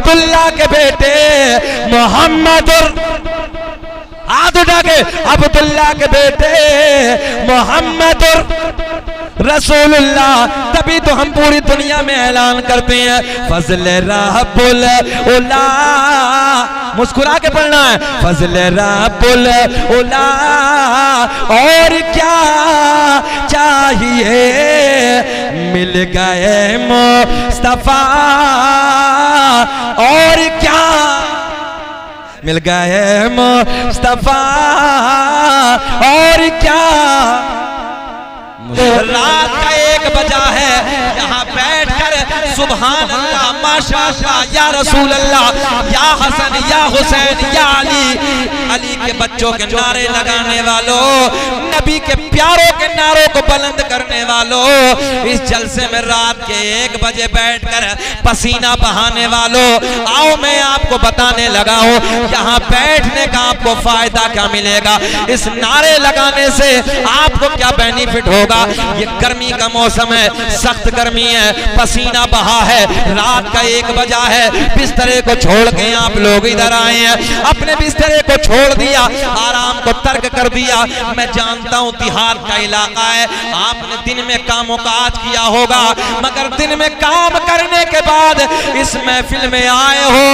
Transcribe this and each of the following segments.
अब्दुल्ला के बेटे मोहम्मद, हाथ उठा के, अब्दुल्ला के बेटे मोहम्मद रसूलुल्लाह। तभी तो हम पूरी दुनिया में ऐलान करते हैं फजल रब्बुल उला, मुस्कुरा के पढ़ना है, फजल रब्बुल उला। और क्या चाहिए, मिल गए मुस्तफा, और क्या मिल गए मुस्तफा, और क्या। रात का 1 बजा है, यहाँ बैठकर सुभान अल्लाह, माशाअल्लाह, या रसूल अल्लाह, या हसन, या हुसैन, या अली, अली के बच्चों के नारे लगाने वालों, नबी के प्यारों के नारों को बुलंद करने वालों, इस जलसे में रात के 1 बजे बैठकर पसीना बहाने वालों, आओ मैं आपको बताने लगा हूँ यहाँ बैठने का आपको फायदा क्या मिलेगा, इस नारे लगाने से आपको क्या बेनिफिट होगा। ये गर्मी का मौसम है, सख्त गर्मी है, पसीना बहा है, रात का 1 बजा है, बिस्तरे को छोड़ के आप लोग इधर आए हैं, अपने बिस्तरे को छोड़ दिया, आराम को तर्क कर दिया। मैं जानता हूँ तिहाड़ का इलाका है, आपने दिन में कामों काज किया होगा, मगर दिन में काम करने के बाद इस महफिल में आए हो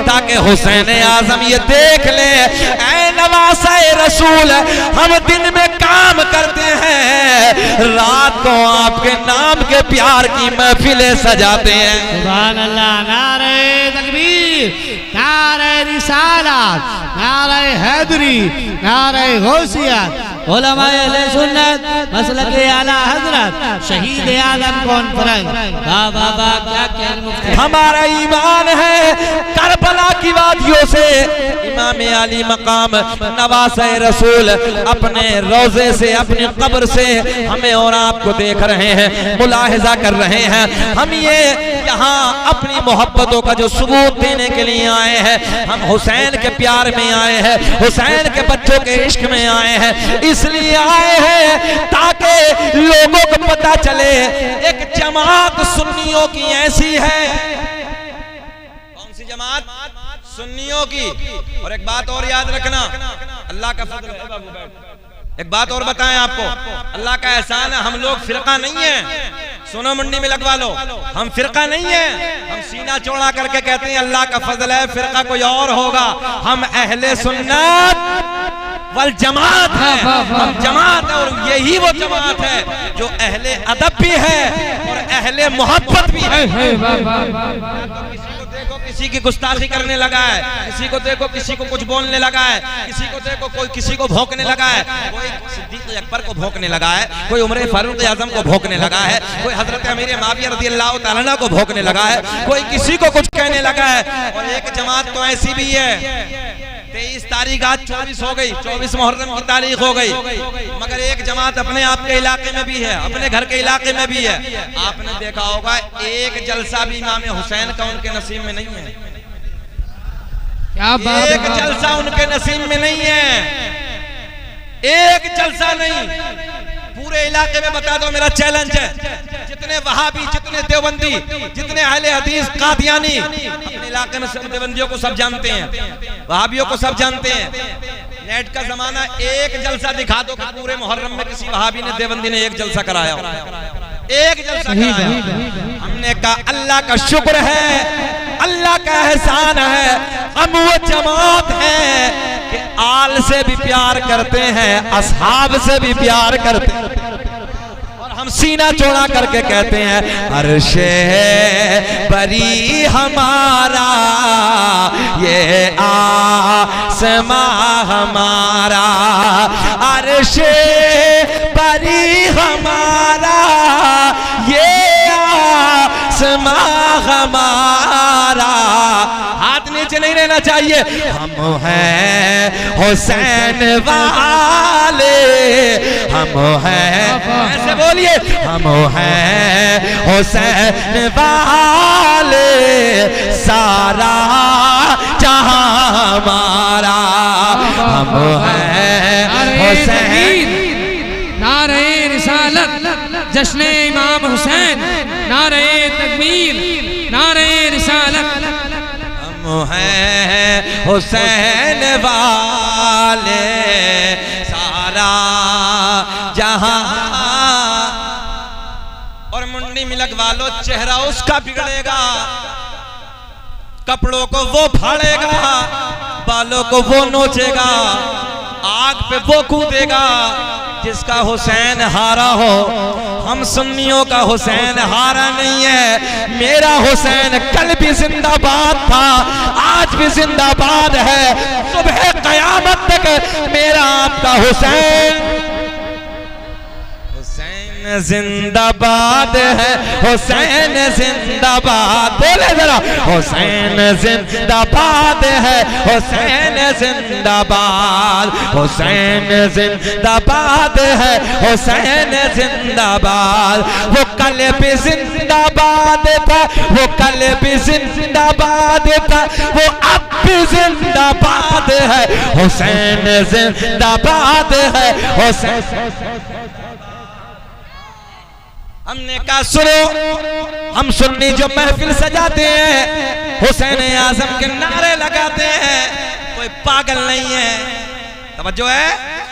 ताकि हुसैन आजम ये देख ले, ऐ नवासाए रसूल, हम दिन में काम करते हैं, रात को आपके नाम के प्यार की महफिलें सजाते हैं। सुभान अल्लाह, नारे तकबीर, नारे रिसालत, नारे हैदरी, नारे गौसियत, उलमाए अहले सुन्नत, मसलक आला हजरत, शहीद आलम कॉन्फ्रेंस, बाबा क्या क्या। हमारा ईमान है करबला की वादियों से इमाम अली मकाम नवासे रसूल अपने रोजे से, अपनी कब्र से हमें और आपको देख रहे हैं, मुलाहिजा कर रहे हैं। हम ये यहाँ अपनी मोहब्बतों का जो सबूत देने के लिए आए हैं, हम हुसैन के प्यार में आए हैं, हुसैन के बच्चों के इश्क में आए हैं, इसलिए आए हैं ताकि लोगों को पता चले एक जमात सुन्नियों की ऐसी है। कौन सी जमात? सुन्नियों की। और एक बात और याद रखना, अल्लाह का फजल है बाबू, एक बात और बताएं आपको, अल्लाह का एहसान है, हम लोग फिरका नहीं है, सुनो मुंडी में लगवा लो, हम फिरका नहीं है, हम सीना चौड़ा करके कहते हैं अल्लाह का फजल है, फिरका कोई और होगा, हम अहले सुन्नत वल जमात है, हम जमात है, और यही वो जमात है जो अहले अदब भी है और अहले मोहब्बत भी है। किसी की गुस्ताखी करने लगा है, किसी को देखो किसी को कुछ बोलने लगा है, किसी को देखो कोई किसी को भौंकने लगा है, कोई सिद्दीक अकबर को भौंकने लगा है, कोई उमर फारूक आजम को भौंकने लगा है, कोई हजरत अमीर माविया रज़ियल्लाहु तआला अन्हु को भौंकने लगा है, कोई किसी को कुछ कहने लगा है। और एक जमात तो ऐसी भी है, 23 तारीख आज 24 हो गई, 24 मुहर्रम की तारीख हो गई, मगर एक जमात अपने आप के इलाके में भी है, अपने घर के इलाके में भी है। आपने देखा होगा एक जलसा भी इमाम हुसैन का उनके नसीब में नहीं है, क्या बात है, एक जलसा उनके नसीब में नहीं है, एक जलसा नहीं। पूरे इलाके में बता दो, मेरा चैलेंज है, जितने वहाबी, जितने देवबंदी, जितने अहले हदीस कादियानी, अपने इलाके में सब देवबंदियों को सब जानते हैं, वहाबियों को सब जानते हैं। नेट का जमाना, एक जलसा दिखा दो कि पूरे मुहर्रम में किसी वहाबी ने देवबंदी ने एक जलसा कराया, एक जलसा कराया। हमने कहा अल्लाह का शुक्र है, अल्लाह का एहसान है, हम वो जमात है कि आल से भी प्यार करते हैं, असहाब से भी प्यार करते हैं, और हम सीना चौड़ा करके कहते हैं अर्शे बरी हमारा, ये आसमां हमारा, अर्शे बरी हमारा, ये आसमां हमारा। हाथ नीचे नहीं रहना चाहिए। हम हैं हुसैन वाले, हम हैं, ऐसे बोलिए, हम हैं हुसैन वाले, सारा जहां हमारा, हम हैं हुसैन। नारे रिसालत, जश्न इमाम हुसैन, नारे तकबीर, नारे रिसालत। हम हैं हुसैन वाले, सारा जहां। और मुंडी मिलक वालों, चेहरा उसका बिगड़ेगा, कपड़ों को वो फाड़ेगा, बालों को वो नोचेगा, आग पे वो कूदेगा जिसका हुसैन हारा हो। हम सुन्नियों का हुसैन हारा नहीं है। मेरा हुसैन कल भी जिंदाबाद था, आज भी जिंदाबाद है, सुबह कयामत तक मेरा आपका हुसैन जिंदाबाद है। हुसैन जिंदाबाद, बोले जरा, हुसैन जिंदाबाद है, हुसैन जिंदाबाद, हुसैन जिंदाबाद है, हुसैन जिंदाबाद। वो कल भी जिंदाबाद था, वो कल भी जिंदाबाद था, वो अब भी जिंदाबाद है, हुसैन जिंदाबाद है, हुसैन। हमने कहा सुनो, हम सुन्नी जो महफिल सजाते हैं, हुसैन आजम के नारे लगाते हैं, कोई पागल नहीं है, तवज्जो है,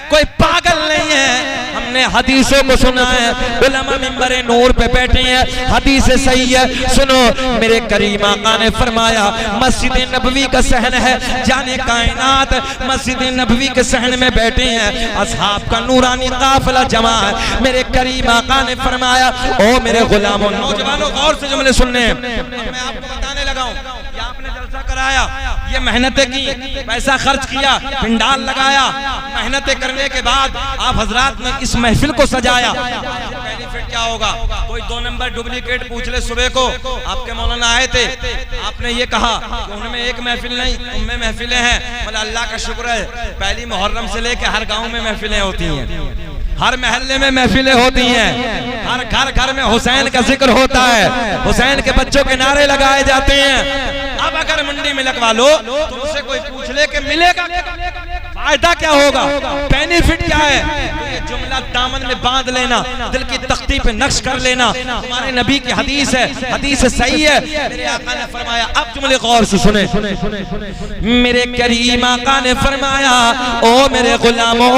कोई पागल नहीं है। हमने हदीसों को सुना है, उलमा मिंबरे नूर पे बैठे हैं, हदीस सही है। सुनो, मेरे करीम आका ने फरमाया, मस्जिद नबवी का सहन है, जाने कायनात मस्जिद नबवी के सहन में बैठे हैं, असहाब का नूरानी काफिला जमा है। मेरे करीम आका ने फरमाया, ओ मेरे गुलामों, नौजवानों, गौर से जुमले सुनने। मैं आपको बताने लगा हूं, ये आपने जलसा कराया, ये मेहनतें की, पैसा खर्च किया, पिंडाल लगाया, मेहनतें करने के बाद आप हजरात ने इस महफिल को सजाया, बेनिफिट क्या होगा? कोई 2 नंबर डुप्लीकेट पूछ ले। सुबह को आपके मौलाना आए थे, आपने ये कहा कि उनमें एक महफिल नहीं, उनमें महफिलें हैं। मतलब अल्लाह का शुक्र है, पहली मुहर्रम से लेकर हर गांव में महफिलें होती हैं, हर महल्ले में महफिलें होती हैं, हर घर घर में हुसैन का जिक्र होता है, हुसैन के बच्चों के नारे लगाए जाते हैं। अब अगर मंडी में लगवा लो, तुमसे कोई पूछ ले कि मिलेगा, फायदा क्या होगा, बेनिफिट क्या है, तो ये जुमला दामन में बांध लेना, दिल की तख्ती पे नक्श कर लेना। हमारे नबी की हदीस है, हदीस सही है। मेरे आका ने फरमाया, अब जुमले गौर से सुने, मेरे करीम आका ने फरमाया, ओ मेरे गुलामों,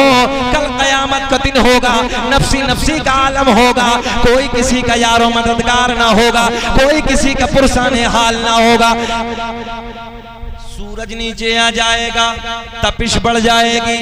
कल कयामत का दिन होगा, नफ्सी नफ्सी का आलम होगा, कोई किसी का यारो मददगार ना होगा, कोई किसी का पुरसाने हाल ना होगा। सूरज नीचे आ जाएगा, तपिश बढ़ जाएगी,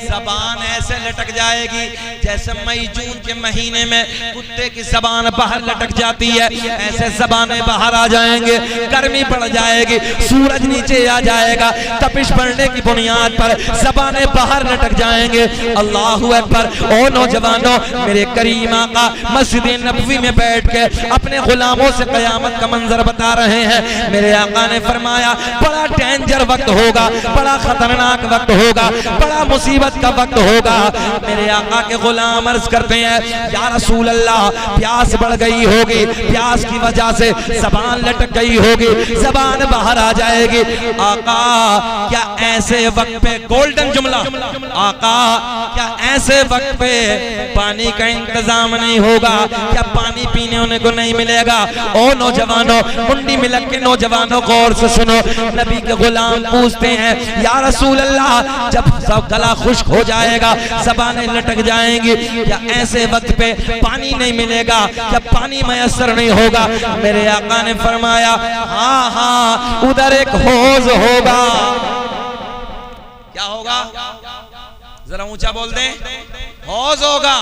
जबान ऐसे लटक जाएगी जैसे मई जून के महीने में कुत्ते की जबान बाहर लटक जाती है, ऐसे जबानें बाहर आ जाएंगे, गर्मी बढ़ जाएगी, सूरज नीचे आ जाएगा, तपिश बढ़ने की बुनियाद पर जबानें बाहर लटक जाएंगे। अल्लाहू अकबर। ओ नौजवानों, मेरे करीम आका मस्जिद नबवी में बैठ के अपने गुलामों से कयामत का मंजर बता रहे हैं। मेरे आका ने फरमाया, बड़ा डेंजर वक्त होगा, बड़ा खतरनाक वक्त होगा, बड़ा मुसीबत का वक्त होगा। मेरे आका के गुलाम अर्ज करते हैं, या रसूल अल्लाह, प्यास बढ़ गई होगी, प्यास की वजह से जबान लटक गई होगी, जबान बाहर आ जाएगी। आका, क्या ऐसे वक्त पे, गोल्डन जुमला, आका क्या ऐसे वक्त पे पानी का इंतजाम नहीं होगा, क्या पानी पीने को नहीं मिलेगा? ओ नौजवानों, मुंडी मिलक के नौजवानों, गौर से सुनो। नबी के गुलाम पूछते हैं, या रसूल अल्लाह, जब सब गला खुश्क हो जाएगा, ज़बानें लटक जाएंगी, क्या ऐसे वक्त पे पानी नहीं मिलेगा, क्या पानी मयसर नहीं होगा? मेरे आका ने फरमाया, हाँ हाँ, उधर एक हौज होगा। क्या होगा? जरा ऊंचा बोल दें, हौज होगा।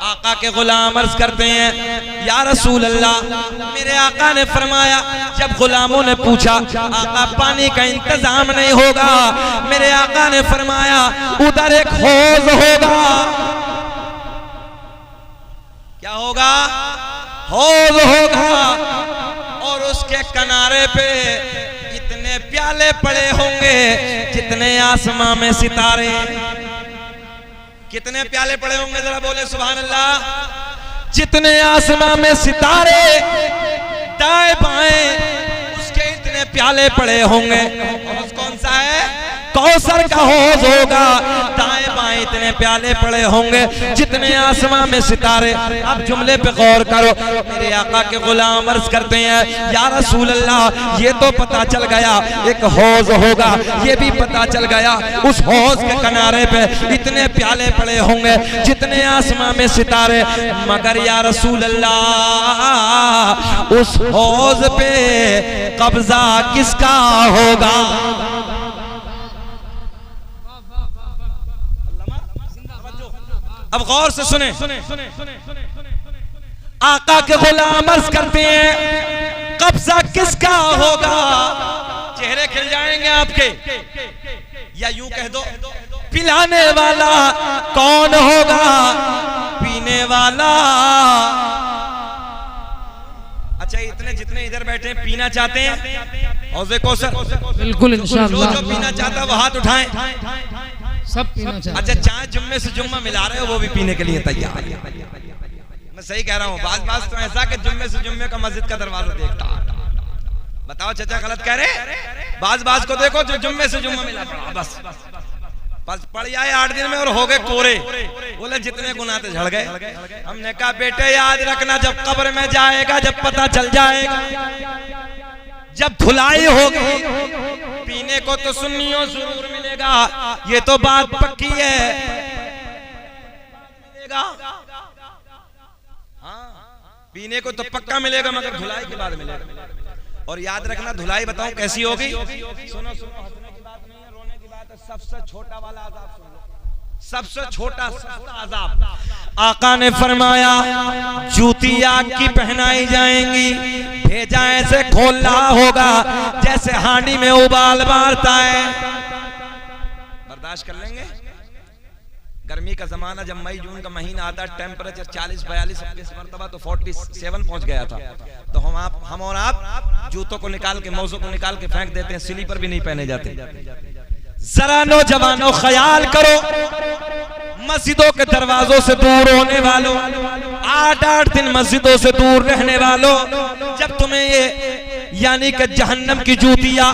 आका के गुलाम अर्ज करते हैं, या रसूल अल्लाह, मेरे आका ने फरमाया, जब गुलामों ने पूछा, आका पानी का इंतजाम नहीं होगा, मेरे आका ने फरमाया, उधर एक हौज होगा। क्या होगा? हौज होगा, और उसके किनारे पे इतने प्याले पड़े होंगे जितने आसमां में सितारे। कितने प्याले पड़े होंगे, जरा बोले सुभान अल्लाह। जितने आसमां में सितारे, दाएं बाएं उसके इतने प्याले पड़े होंगे। और कौन सा है? कौसर का हौज होगा, दाएं बाएं इतने प्याले पड़े होंगे जितने आसमां में सितारे। अब जुमले पे गौर करो, मेरे आका के गुलाम अर्ज करते हैं या रसूल अल्लाह, ये तो पता चल गया एक हौज होगा, ये भी पता चल गया उस हौज के किनारे पे इतने प्याले पड़े होंगे जितने आसमां में सितारे, मगर या रसूल अल्लाह उस हौज पे कब्जा किसका होगा? अब गौर से सुने, आका के गुलाम अर्ज करते हैं कब्जा किसका होगा? चेहरे खिल जाएंगे आपके, या यूं कह दो पिलाने वाला कौन होगा, पीने वाला? अच्छा, इतने जितने इधर बैठे पीना चाहते हैं हौज़े कौसर? बिल्कुल इंशाअल्लाह। जो पीना चाहता है वो हाथ उठाएं। सब पीना चाहिए। अच्छा, चाय जुम्मे से जुम्मा मिला रहे हो, वो भी पीने के लिए तैयार है। मैं सही कह रहा हूँ? बाज तो ऐसा कि जुम्मे से जुम्मे का मस्जिद का दरवाजा देखता। बताओ चाचा गलत कह रहे? बाज को देखो जो जुम्मे से जुम्मा मिला, बस पड़ जाए 8 दिन में और हो गए कोरे। बोले जितने गुनाह थे झड़ गए। हमने कहा बेटे याद रखना, जब कब्र में जाएगा, जब पता चल जाएगा, जब धुलाई होगी, पीने को तो सुन्नियों जरूर मिलेगा, ये तो बात पक्की है, मिलेगा। हाँ, पीने को तो पक्का मिलेगा, मगर धुलाई के बाद मिलेगा। और याद रखना धुलाई बताऊं कैसी होगी? सुनो, हंसने की बात नहीं है, रोने की बात है। सबसे छोटा वाला अज़ाब सुन लो, सबसे छोटा अज़ाब। आका ने फरमाया जूती आग की पहनाई जाएंगी, भेजा ऐसे खोल रहा होगा जैसे हांडी में उबाल मारता है। बर्दाश्त कर लेंगे? गर्मी का जमाना, जब मई जून का महीना आता है, टेम्परेचर 40-42 इस मरतबा तो 47 पहुंच गया था। तो हम और आप जूतों को निकाल के, मौजों को निकाल के फेंक देते हैं, स्लीपर भी नहीं पहने जाते। जरा नौजवानों ख्याल करो, मस्जिदों के दरवाजों से दूर होने वालों, 8-8 दिन मस्जिदों से दूर रहने वालों, जब तुम्हें ये यानी कि जहन्नम की जूतियां,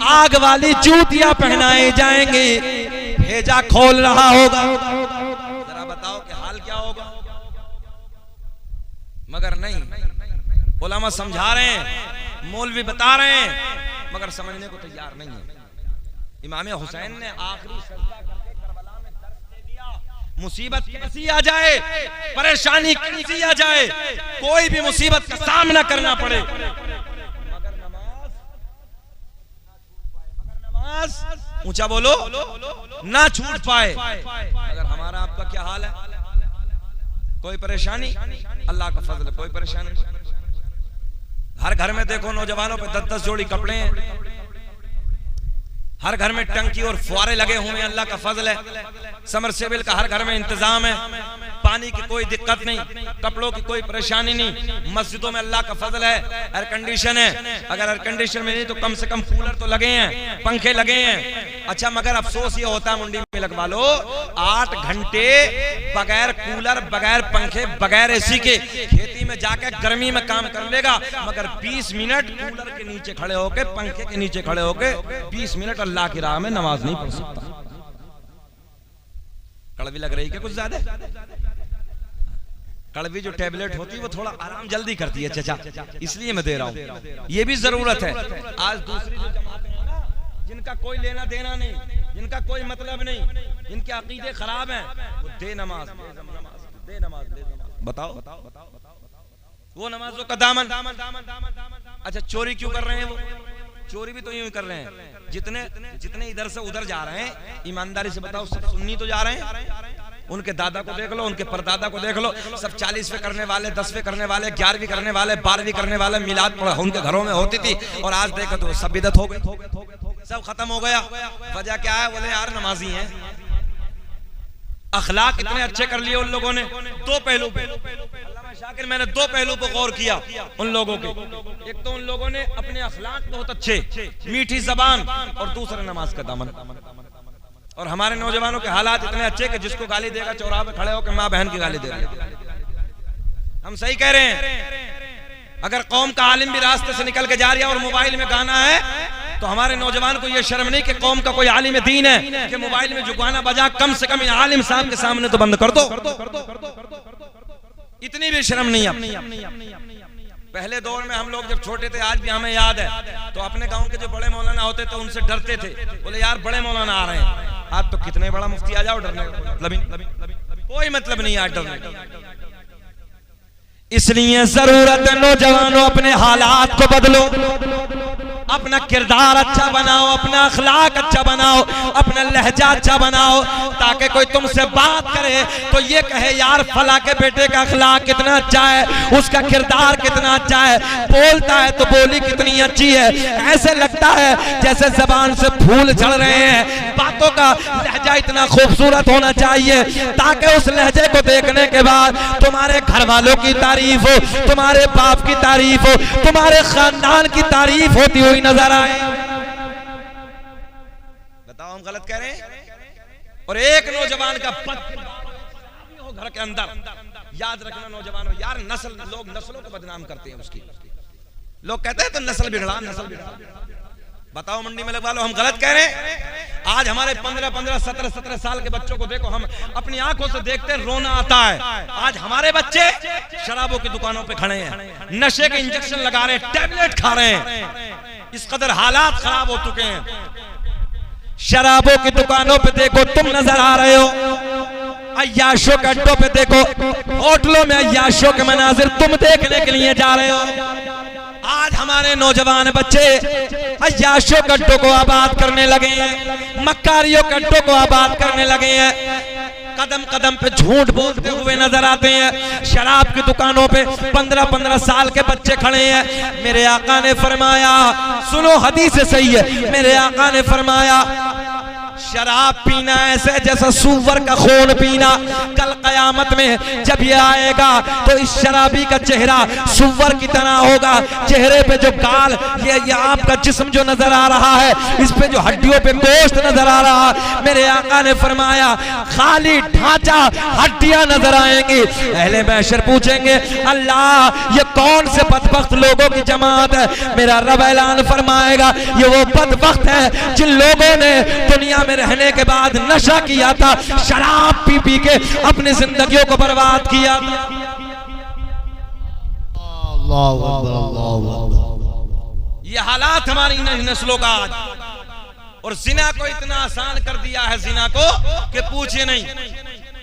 आग वाली जूतियां पहनाई जाएंगी, भेजा खोल रहा होगा, जरा बताओ कि हाल क्या होगा? मगर नहीं, उलमा समझा रहे हैं, मौलवी बता रहे हैं, मगर समझने को तैयार नहीं है। इमाम हुसैन ने आखिरी सजदा करके करबला में दर्द दे दिया। मुसीबत कैसी आ जाए, परेशानी कैसी आ जाए, कोई भी मुसीबत का सामना करना पड़े, मगर नमाज ऊंचा बोलो ना छूट पाए। अगर हमारा आपका क्या हाल है? कोई परेशानी? अल्लाह का फजल है, कोई परेशानी। हर घर में देखो नौजवानों पे 10-10 जोड़ी कपड़े हैं, हर घर में टंकी और फुआरे लगे हुए हैं, अल्लाह का फजल है। समरसेबिल का हर घर में इंतजाम है, पानी की कोई दिक्कत नहीं, कपड़ों की कोई परेशानी नहीं। मस्जिदों में अल्लाह का फजल है, एयर कंडीशन है, अगर एयर कंडीशन में नहीं तो कम से कम कूलर तो लगे हैं, पंखे लगे हैं। अच्छा, मगर अफसोस ये होता है, मुंडी में लगवा लो, 8 घंटे बगैर कूलर, बगैर पंखे, बगैर एसी के खेती में जाकर गर्मी में काम कर लेगा, मगर 20 मिनट कूलर के नीचे खड़े होके, पंखे के नीचे खड़े होके 20 मिनट अल्लाह की राह में नमाज नहीं पढ़ सकता। कड़वी लग रही है कुछ ज्यादा? कड़वी जो टेबलेट होती है वो थोड़ा आराम जल्दी करती है चाचा, इसलिए मैं दे रहा हूँ, ये भी जरूरत है। आज दूसरी जो जमातें हैं ना, जिनका कोई लेना देना नहीं, जिनका कोई मतलब नहीं, जिनके अकीदे खराब हैं, वो दे नमाज, दे नमाज, बताओ वो नमाजों का दामन। अच्छा, चोरी क्यों कर रहे हैं? वो चोरी भी तो यूं कर रहे हैं, जितने इधर से उधर जा रहे हैं, ईमानदारी से बताओ, सब सुन्नी तो जा रहे हैं। उनके दादा को देख लो, उनके परदादा को देख लो, सब 40वें करने वाले, 10वें करने वाले, 11वीं करने वाले, 12वीं करने वाले, मिलाद उनके घरों में होती थी, और आज देखो तो सब बिदअत हो गई, सब खत्म हो गया। वजह क्या है? बोले यार नमाजी हैं, अखलाक इतने अच्छे कर लिए उन लोगों ने। दो पहलू पे शाकिर, मैंने 2 पहलू पर गौर किया उन लोगों के। एक तो उन लोगों ने अपने अखलाक बहुत अच्छे, मीठी जबान, और दूसरा नमाज का दामन। और हमारे नौजवानों के हालात इतने अच्छे कि जिसको गाली देगा चौराहे पे खड़े होकर माँ बहन की गाली दे रहे हैं। हम सही कह रहे हैं। अगर कौम का आलिम भी रास्ते से निकल के जा रहा है और मोबाइल में गाना है, तो तो हमारे नौजवान को ये शर्म नहीं कि कौम का कोई आलिम दीन है कि मोबाइल में जो गाना बजा कम से कम आलिम साहब के सामने तो बंद कर दो। इतनी भी शर्म नहीं है। पहले दौर में हम लोग जब छोटे थे, आज भी हमें याद है, तो अपने गांव के जो बड़े मौलाना होते थे उनसे डरते थे, बोले यार बड़े मौलाना आ रहे हैं। आज तो कितने बड़ा मुफ्ती आ जाओ, डरने कोई मतलब नहीं है डरने। इसलिए जरूरत है नौजवानों अपने हालात को बदलो, अपना किरदार अच्छा बनाओ, अपना अखलाक अच्छा बनाओ, अपना लहजा अच्छा बनाओ, ताकि कोई तुमसे बात करे तो ये कहे यार फला के बेटे का अखलाक कितना अच्छा है, उसका किरदार कितना अच्छा है, बोलता है तो बोली कितनी अच्छी है। ऐसे लगता है जैसे जबान से फूल झड़ रहे हैं। बातों का लहजा इतना खूबसूरत होना चाहिए ताकि उस लहजे को देखने के बाद तुम्हारे घर वालों की तारीफ हो, तुम्हारे बाप की तारीफ हो, तुम्हारे खानदान की तारीफ होती हुई नजर आए। बताओ हम गलत कह रहे हैं? और एक नौजवान का हो घर के अंदर, याद रखना नौजवानों, यार लोग नस्लों को बदनाम करते हैं। उसकी लोग कहते हैं तो नस्ल बिगड़ा, नस्ल बिगड़ा। बताओ मंडी में लगवा लो, हम गलत कह रहे हैं? आज हमारे 15-15, 17-17 साल के बच्चों को देखो, हम अपनी आंखों से देखते हैं, रोना आता है। आज हमारे बच्चे शराबों की दुकानों पे खड़े हैं, नशे के इंजेक्शन लगा रहे हैं, टैबलेट खा रहे हैं। इस कदर हालात खराब हो चुके हैं। शराबों की दुकानों पे देखो तुम नजर आ रहे हो, अय्याशों के अड्डों पे देखो, होटलों में अय्याशों के मनाजिर तुम देखने के लिए जा रहे हो। आज हमारे नौजवान बच्चे अय्याशों के अड्डों को आबाद करने लगे हैं, मक्कारियों के अड्डों को आबाद करने लगे हैं, कदम कदम पे झूठ बोलते हुए नजर आते हैं। शराब की दुकानों पे 15-15 साल के बच्चे खड़े हैं। मेरे आका ने फरमाया, सुनो हदीस सही है, मेरे आका ने फरमाया शराब पीना ऐसे जैसा सूअर का खून पीना। कल कयामत में जब ये आएगा तो इस शराबी का चेहरा सूअर की तरह होगा। चेहरे पे जो गाल, ये आपका जिस्म जो नजर आ रहा है, इस पे जो हड्डियों पे गोश्त नजर आ रहा है, मेरे आका ने फरमाया खाली ढांचा, हड्डियां नजर आएंगी। अहले महशर पूछेंगे अल्लाह ये कौन से बदबख्त लोगों की जमात है? मेरा रब ऐलान फरमाएगा ये वो बदबख्त है जिन लोगों ने दुनिया में रहने के बाद नशा किया था, शराब पी पी के अपनी जिंदगियों को बर्बाद किया। ये हालात हमारी नस्लों का आज। और जिना को इतना आसान कर दिया है, जिना को कि पूछिए नहीं।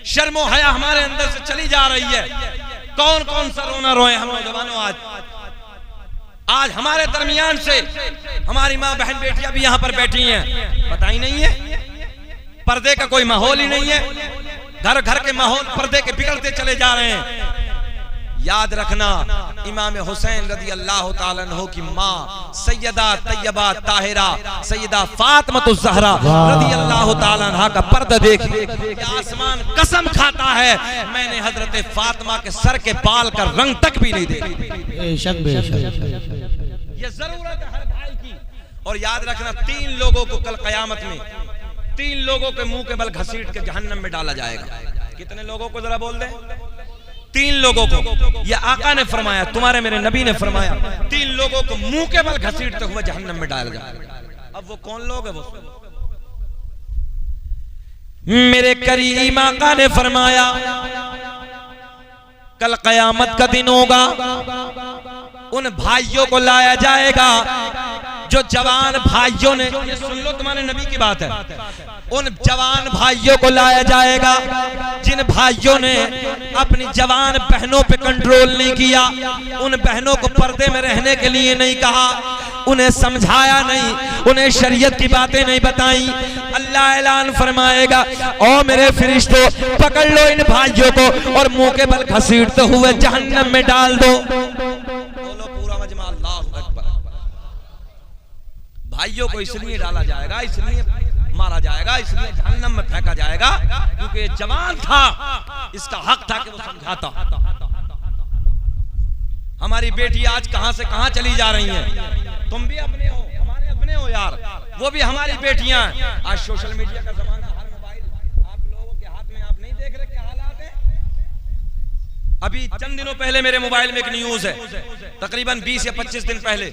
शर्मो हया हमारे अंदर से चली जा रही है। कौन कौन सा रोना रोए हम नौजवानों। आज हमारे दरमियान से हमारी माँ बहन बेटियां भी यहाँ पर बैठी हैं, पता ही नहीं है, पर्दे का कोई माहौल ही नहीं है। घर घर के माहौल पर्दे के बिगड़ते चले जा रहे हैं। याद रखना इमाम हुसैन रदी अल्लाह ताला अन्हु की माँ सैयदा तैयबा ताहिरा सैयदा फातिमा ज़हरा रदी अल्लाह ताला अन्हा का पर्दा देखिए, आसमान कसम खाता है मैंने हजरत फातिमा के सर के बाल का रंग तक भी नहीं देखा। ये जरूरत है हर भाई की। और याद रखना 3 लोगों को कल कयामत में 3 लोगों के मुंह के बल घसीट के जहन्नम में डाला जाएगा। कितने लोगों को जरा बोल दे? 3 लोगों को। ये आका ने फरमाया, तुम्हारे मेरे नबी ने फरमाया 3 लोगों को मुंह के बल घसीटते हुए जहन्नम में डाला जाएगा। अब वो कौन लोग है? वो मेरे करीम आका ने फरमाया कल कयामत का दिन होगा, उन भाइयों को लाया जाएगा जो जवान भाइयों ने, ये सुन लो तुम्हारे नबी की बात है, उन जवान भाइयों को लाया जाएगा जिन भाइयों ने अपनी जवान बहनों पे कंट्रोल नहीं किया, उन बहनों को पर्दे में रहने के लिए नहीं कहा, उन्हें समझाया नहीं, उन्हें शरीयत की बातें नहीं बताई। अल्लाह ऐलान फरमाएगा ओ मेरे फरिश्तों पकड़ लो इन भाइयों को और मुंह के बल घसीटते हुए जहन्नम में डाल दो। बोलो पूरा मजमा अल्लाह अकबर। भाइयों को इसलिए डाला जाएगा, इसलिए मारा जाएगा, इसलिए जहन्नम में फेंका जाएगा क्योंकि जवान था, इसका हक था कि वो समझाता। हमारी बेटी आज कहां से कहां चली जा रही हैं। तुम भी अपने हो, हमारे अपने हो यार, वो भी हमारी बेटियां। आज सोशल मीडिया का जमाना, हर मोबाइल आप लोगों के हाथ में, आप नहीं देख रहे क्या हालात है। अभी चंद दिनों पहले मेरे मोबाइल में एक न्यूज है, तकरीबन 20 या 25 दिन पहले,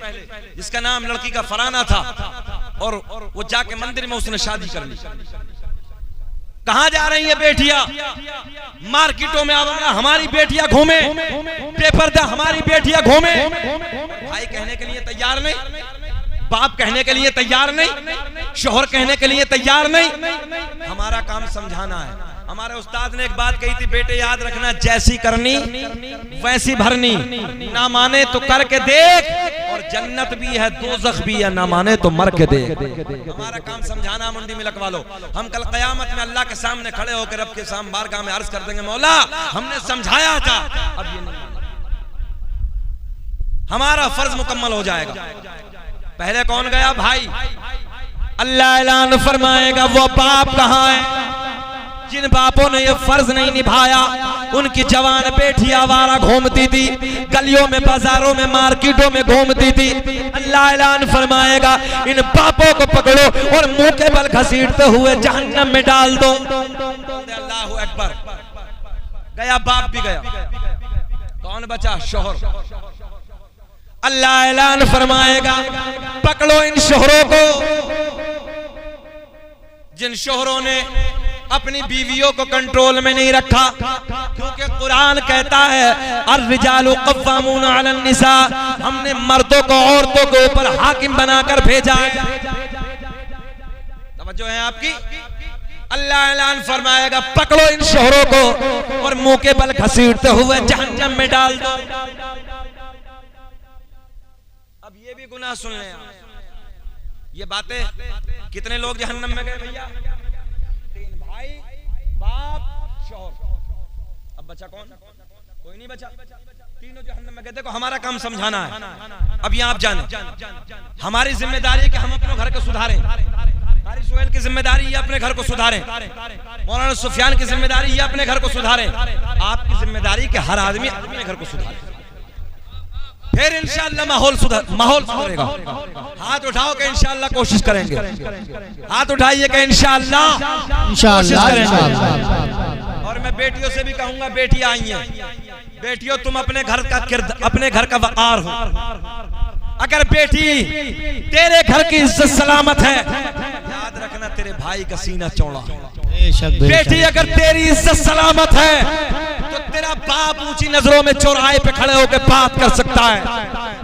जिसका नाम लड़की का फराना था। और वो जाके मंदिर में उसने शादी कर ली। कहां जा रही है बेटियां? मार्केटों में हमारी बेटियां घूमे, बेपर्दा हमारी बेटियां घूमे। भाई कहने के लिए तैयार नहीं, बाप कहने के लिए तैयार नहीं, शोहर कहने के लिए तैयार नहीं। हमारा काम समझाना है। हमारे उस्ताद ने एक बात कही थी, बेटे याद रखना, जैसी करनी वैसी भरनी, ना माने तो करके देख, और जन्नत भी है दोज़ख भी है, ना माने तो मर के देख। हमारा काम समझाना, मुंडी में लटवा लो। हम कल क़यामत में अल्लाह के सामने खड़े होकर रब के सामने बारगाह में अर्ज कर देंगे, मौला हमने समझाया था, अब ये नहीं। हमारा फर्ज मुकम्मल हो जाएगा। पहले कौन गया? भाई। अल्लाह ऐलान फरमाएगा, वो बाप कहां है जिन बापों ने ये फर्ज नहीं निभाया। उनकी जवान बेटी आवारा घूमती थी, गलियों में, बाजारों में, मार्केटों में घूमती थी। अल्लाह ऐलान फरमाएगा, इन बापों को पकड़ो और मुंह के बल घसीटते हुए जहन्नम में डाल दो। अल्लाहू अकबर। गया बाप भी गया, कौन बचा? शोहर। अल्लाह ऐलान फरमाएगा, पकड़ो इन शोहरों को, जिन शोहरों ने अपनी बीवियों को कंट्रोल में नहीं रखा। क्योंकि कुरान कहता है, अर्रिजालु क़व्वामून अलन निसा, हमने मर्दों को औरतों के ऊपर हाकिम बनाकर भेजा है। तवज्जो है आपकी? अल्लाह ऐलान फरमाएगा, पकड़ो इन शोहरों को और मुंह के बल घसीटते हुए जहन्नम में डाल दो। अब ये भी गुनाह सुन लें आप। ये बातें, कितने लोग जहन्नम में गए भैया? बाप, शौहर। अब बचा कौन? कोई नहीं बचा, तीनों जहन्नम में गए। देखो हमारा काम समझाना है। अब यहाँ आप जाने, हमारी जिम्मेदारी है कि हम अपने घर को सुधारें। कारी सुहेल की जिम्मेदारी है अपने घर को सुधारें, मौलाना सुफियान की जिम्मेदारी है अपने घर को सुधारें, आपकी जिम्मेदारी कि हर आदमी अपने घर को सुधारे। फिर इंशाअल्लाह माहौल सुधरेगा। हाथ उठाओ कि इंशाअल्लाह कोशिश करेंगे। हाथ उठाइए कि इंशाअल्लाह कोशिश करेंगे। और मैं बेटियों से भी कहूंगा, बेटियां आई हैं, बेटियों तुम अपने घर का वक़ार हो। अगर बेटी तेरे घर की इज्जत सलामत है, याद रखना तेरे भाई का सीना चौड़ा। बेटी अगर तेरी इज्जत सलामत है तो तेरा बाप ऊंची नजरों में चौराहे पे खड़े होकर बात कर सकता है।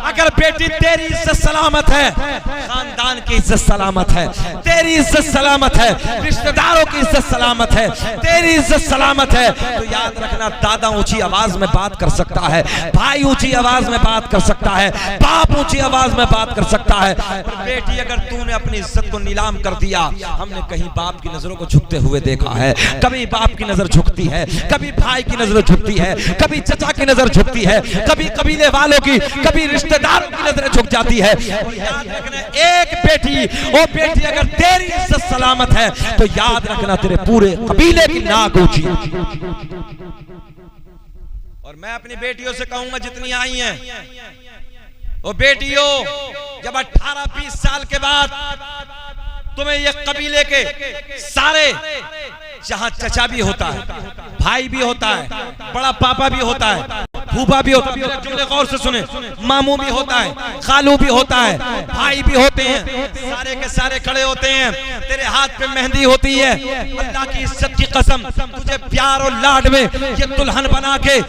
अगर बेटी तेरी इज्जत सलामत है, खानदान की इज्जत सलामत है, तेरी इज्जत सलामत है, रिश्तेदारों की इज्जत सलामत है, तेरी इज्जत सलामत है, तो याद रखना दादा ऊंची आवाज में बात कर सकता है, भाई ऊंची आवाज में बात कर सकता है, बाप ऊंची आवाज में बात कर सकता है। और बेटी अगर तूने अपनी इज्जत को नीलाम कर दिया, हमने कहीं बाप की नजरों को झुकते हुए देखा है। कभी बाप की नजर झुकती है, कभी भाई की नजर झुकती है, कभी चचा की नजर झुकती है, कभी कबीले वालों की, कभी रिश्तेदारों की नजरें झुक जाती है। याद रखना, एक बेटी, ओ बेटी अगर तेरी इज्जत सलामत है तो याद रखना तेरे पूरे कबीले की नाक ऊंची। और मैं अपनी बेटियों से कहूंगा जितनी आई हैं, ओ बेटियों, जब 18-20 साल के बाद तुम्हें ये कबीले के सारे, जहां चचा भी होता है, भाई भी होता है, बड़ा पापा भी होता है, फूफा भी होता है, जुमले गौर से सुने, मामू भी होता है, खालू भी होता है, भाई भी होते हैं, सारे के सारे खड़े होते हैं, तेरे हाथ पे मेहंदी होती है। अल्लाह की इज्जत की कसम, तुझे प्यार और लाड में ये दुल्हन बना के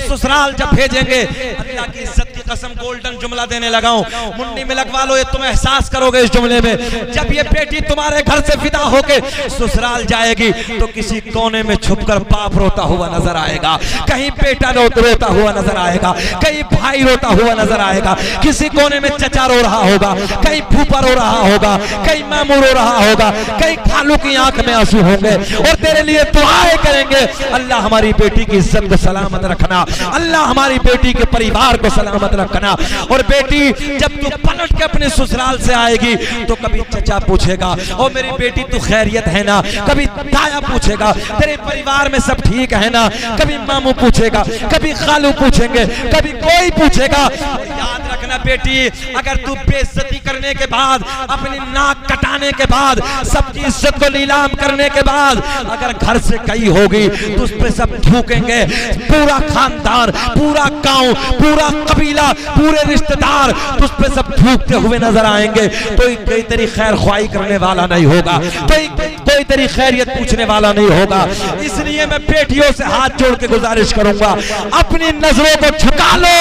ससुराल जब भेजेंगे, अल्लाह की इज्जत की कसम गोल्डन जुमला देने लगाऊं, मुंडी में लगवा लो, ये तुम एहसास करोगे इस जुमले में। जब ये बेटी तुम्हारे घर से विदा होके ससुराल जाएगी तो किसी कोने में छुपकर बाप रोता हुआ नजर आएगा, कहीं बेटा रोता हुआ नजर आएगा, कहीं भाई रोता हुआ नजर आएगा, किसी कोने में चचा रो रहा होगा, कहीं फूफा रो रहा होगा, कहीं मामू रो रहा होगा, कहीं खालू की आंख में आंसू होंगे और तेरे लिए दुआएं करेंगे, अल्लाह हमारी बेटी की इज्जत को सलामत रखना, अल्लाह हमारी बेटी के परिवार को सलामत रखना। और बेटी जब तू पलट के अपने ससुराल से आएगी तो कभी चचा पूछेगा, ओ मेरी बेटी तू खैरियत है ना, कभी ताया पूछेगा तेरे परिवार में सब ठीक है ना, कभी मामू पूछेगा, कभी खालू पूछेंगे, कभी कोई पूछेगा। याद रखना बेटी, अगर तू बेइज्जती करने के बाद, अपनी नाक कटाने के बाद, सबकी इज्जत को नीलाम करने के बाद अगर घर से कहीं होगी तो उस पे सब थूकेंगे, पूरा खानदान, पूरा गांव, पूरा कबीला, पूरे रिश्तेदार उस पे सब थूकते हुए नजर आएंगे, तो कोई तेरी खैर ख्वाही करने वाला नहीं होगा, कोई तेरी खैरियत पूछने वाला नहीं होगा। इसलिए मैं बेटियों से हाथ जोड़ के गुजारिश करूंगा, अपनी नजरों को झुका लो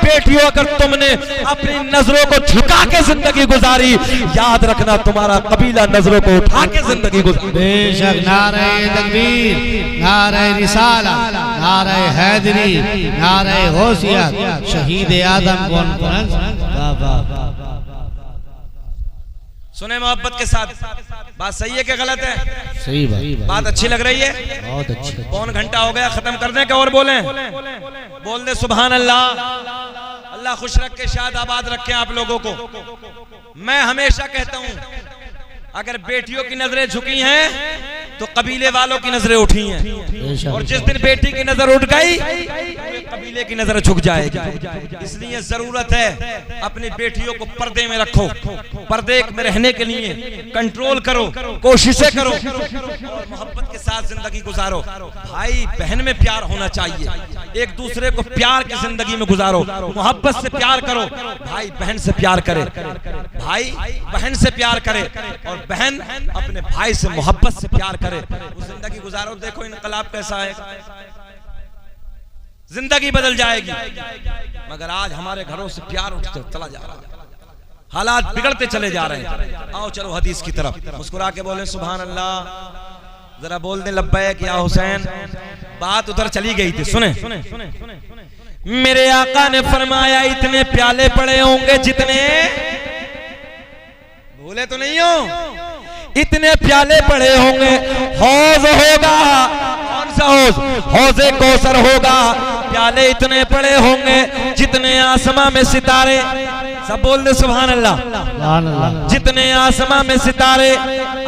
बेटियों। अगर तुमने अपनी नजरों को झुका के जिंदगी गुजारी, याद रखना तुम्हारा कबीला नजरों को उठा के जिंदगी गुजारी। बेशक नारे तकबीर, नारे रिसाला, नारे हैदरी, नारे गौसिया, शहीद आदम कॉन्फ्रेंस। सुने मोहब्बत के साथ, बात सही है कि गलत है? सही बात अच्छी लग रही है? बहुत अच्छी। पौन घंटा हो गया, खत्म करने का और बोले बोल दे सुभान अल्लाह। अल्लाह खुश रखे, शाद आबाद रखे आप लोगों को। मैं हमेशा कहता हूं, अगर बेटियों की नजरें झुकी हैं तो कबीले वालों की नजरें उठी हैं, और जिस दिन बेटी की नजर उठ गई कबीले की नजर झुक जाएगी। इसलिए जरूरत है अपनी बेटियों को पर्दे में रखो, पर्दे में रहने के लिए कंट्रोल करो, कोशिशें करो और मोहब्बत के साथ जिंदगी गुजारो। भाई बहन में प्यार होना चाहिए, एक दूसरे को प्यार की जिंदगी में गुजारो, मोहब्बत से प्यार करो। भाई बहन से प्यार करे, भाई बहन से प्यार करे, और बहन अपने भाई से मोहब्बत से प्यार करे, वो जिंदगी गुजारो। देखो इनकलाब कैसा है, जिंदगी बदल जाएगी। मगर आज हमारे घरों से प्यार उठते चला जा रहा है, हालात बिगड़ते चले जा रहे हैं। आओ चलो हदीस की तरफ, मुस्कुरा के बोले सुभान अल्लाह, जरा बोल दे लब्बैक या हुसैन। बात उधर चली गई थी, सुने मेरे आका ने फरमाया इतने प्याले पड़े होंगे जितने, भूले तो नहीं हो, इतने प्याले पड़े होंगे, हौज होगा, कौन सा हौज? हौजे कौसर होगा। प्याले इतने पड़े होंगे जितने आसमां में सितारे, सब बोल दे सुभान अल्लाह। जितने आसमां में सितारे।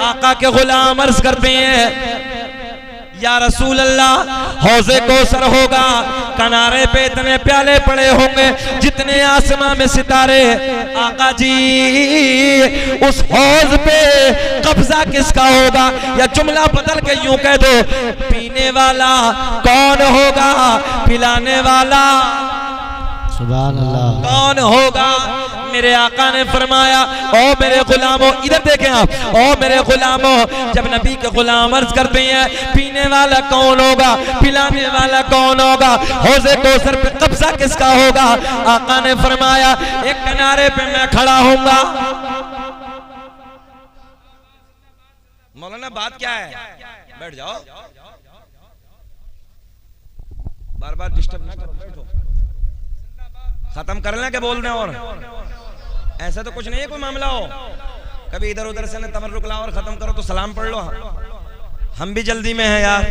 आका के गुलाम अर्ज करते हैं या रसूल अल्लाह, हौजे कौसर होगा, किनारे पे इतने प्याले पड़े होंगे जितने आसमां में सितारे। आका जी उस हौज पे कब्जा किसका होगा? या जुमला बदल के यूं कह दो, पीने वाला कौन होगा, पिलाने वाला सुभान अल्लाह कौन होगा? मेरे आका ने फरमाया ओ मेरे गुलामों, इधर देखें आप, ओ मेरे गुलामों, जब नबी के गुलाम अर्ज करते हैं पीने वाला कौन होगा, पिलाने वाला कौन होगा, हौज़े कौसर पे कब्जा किसका होगा? आका ने फरमाया एक किनारे पे मैं खड़ा होऊंगा। मौलाना बात क्या है? बैठ जाओ, बार बार डिस्टर्ब ना करो, बैठो, खत्म कर लें के बोल दें। और ऐसा तो कुछ नहीं है कोई मामला हो, कभी इधर उधर से न तबर्रुक लाओ और खत्म करो तो सलाम पढ़ लो। हम भी जल्दी में हैं यार।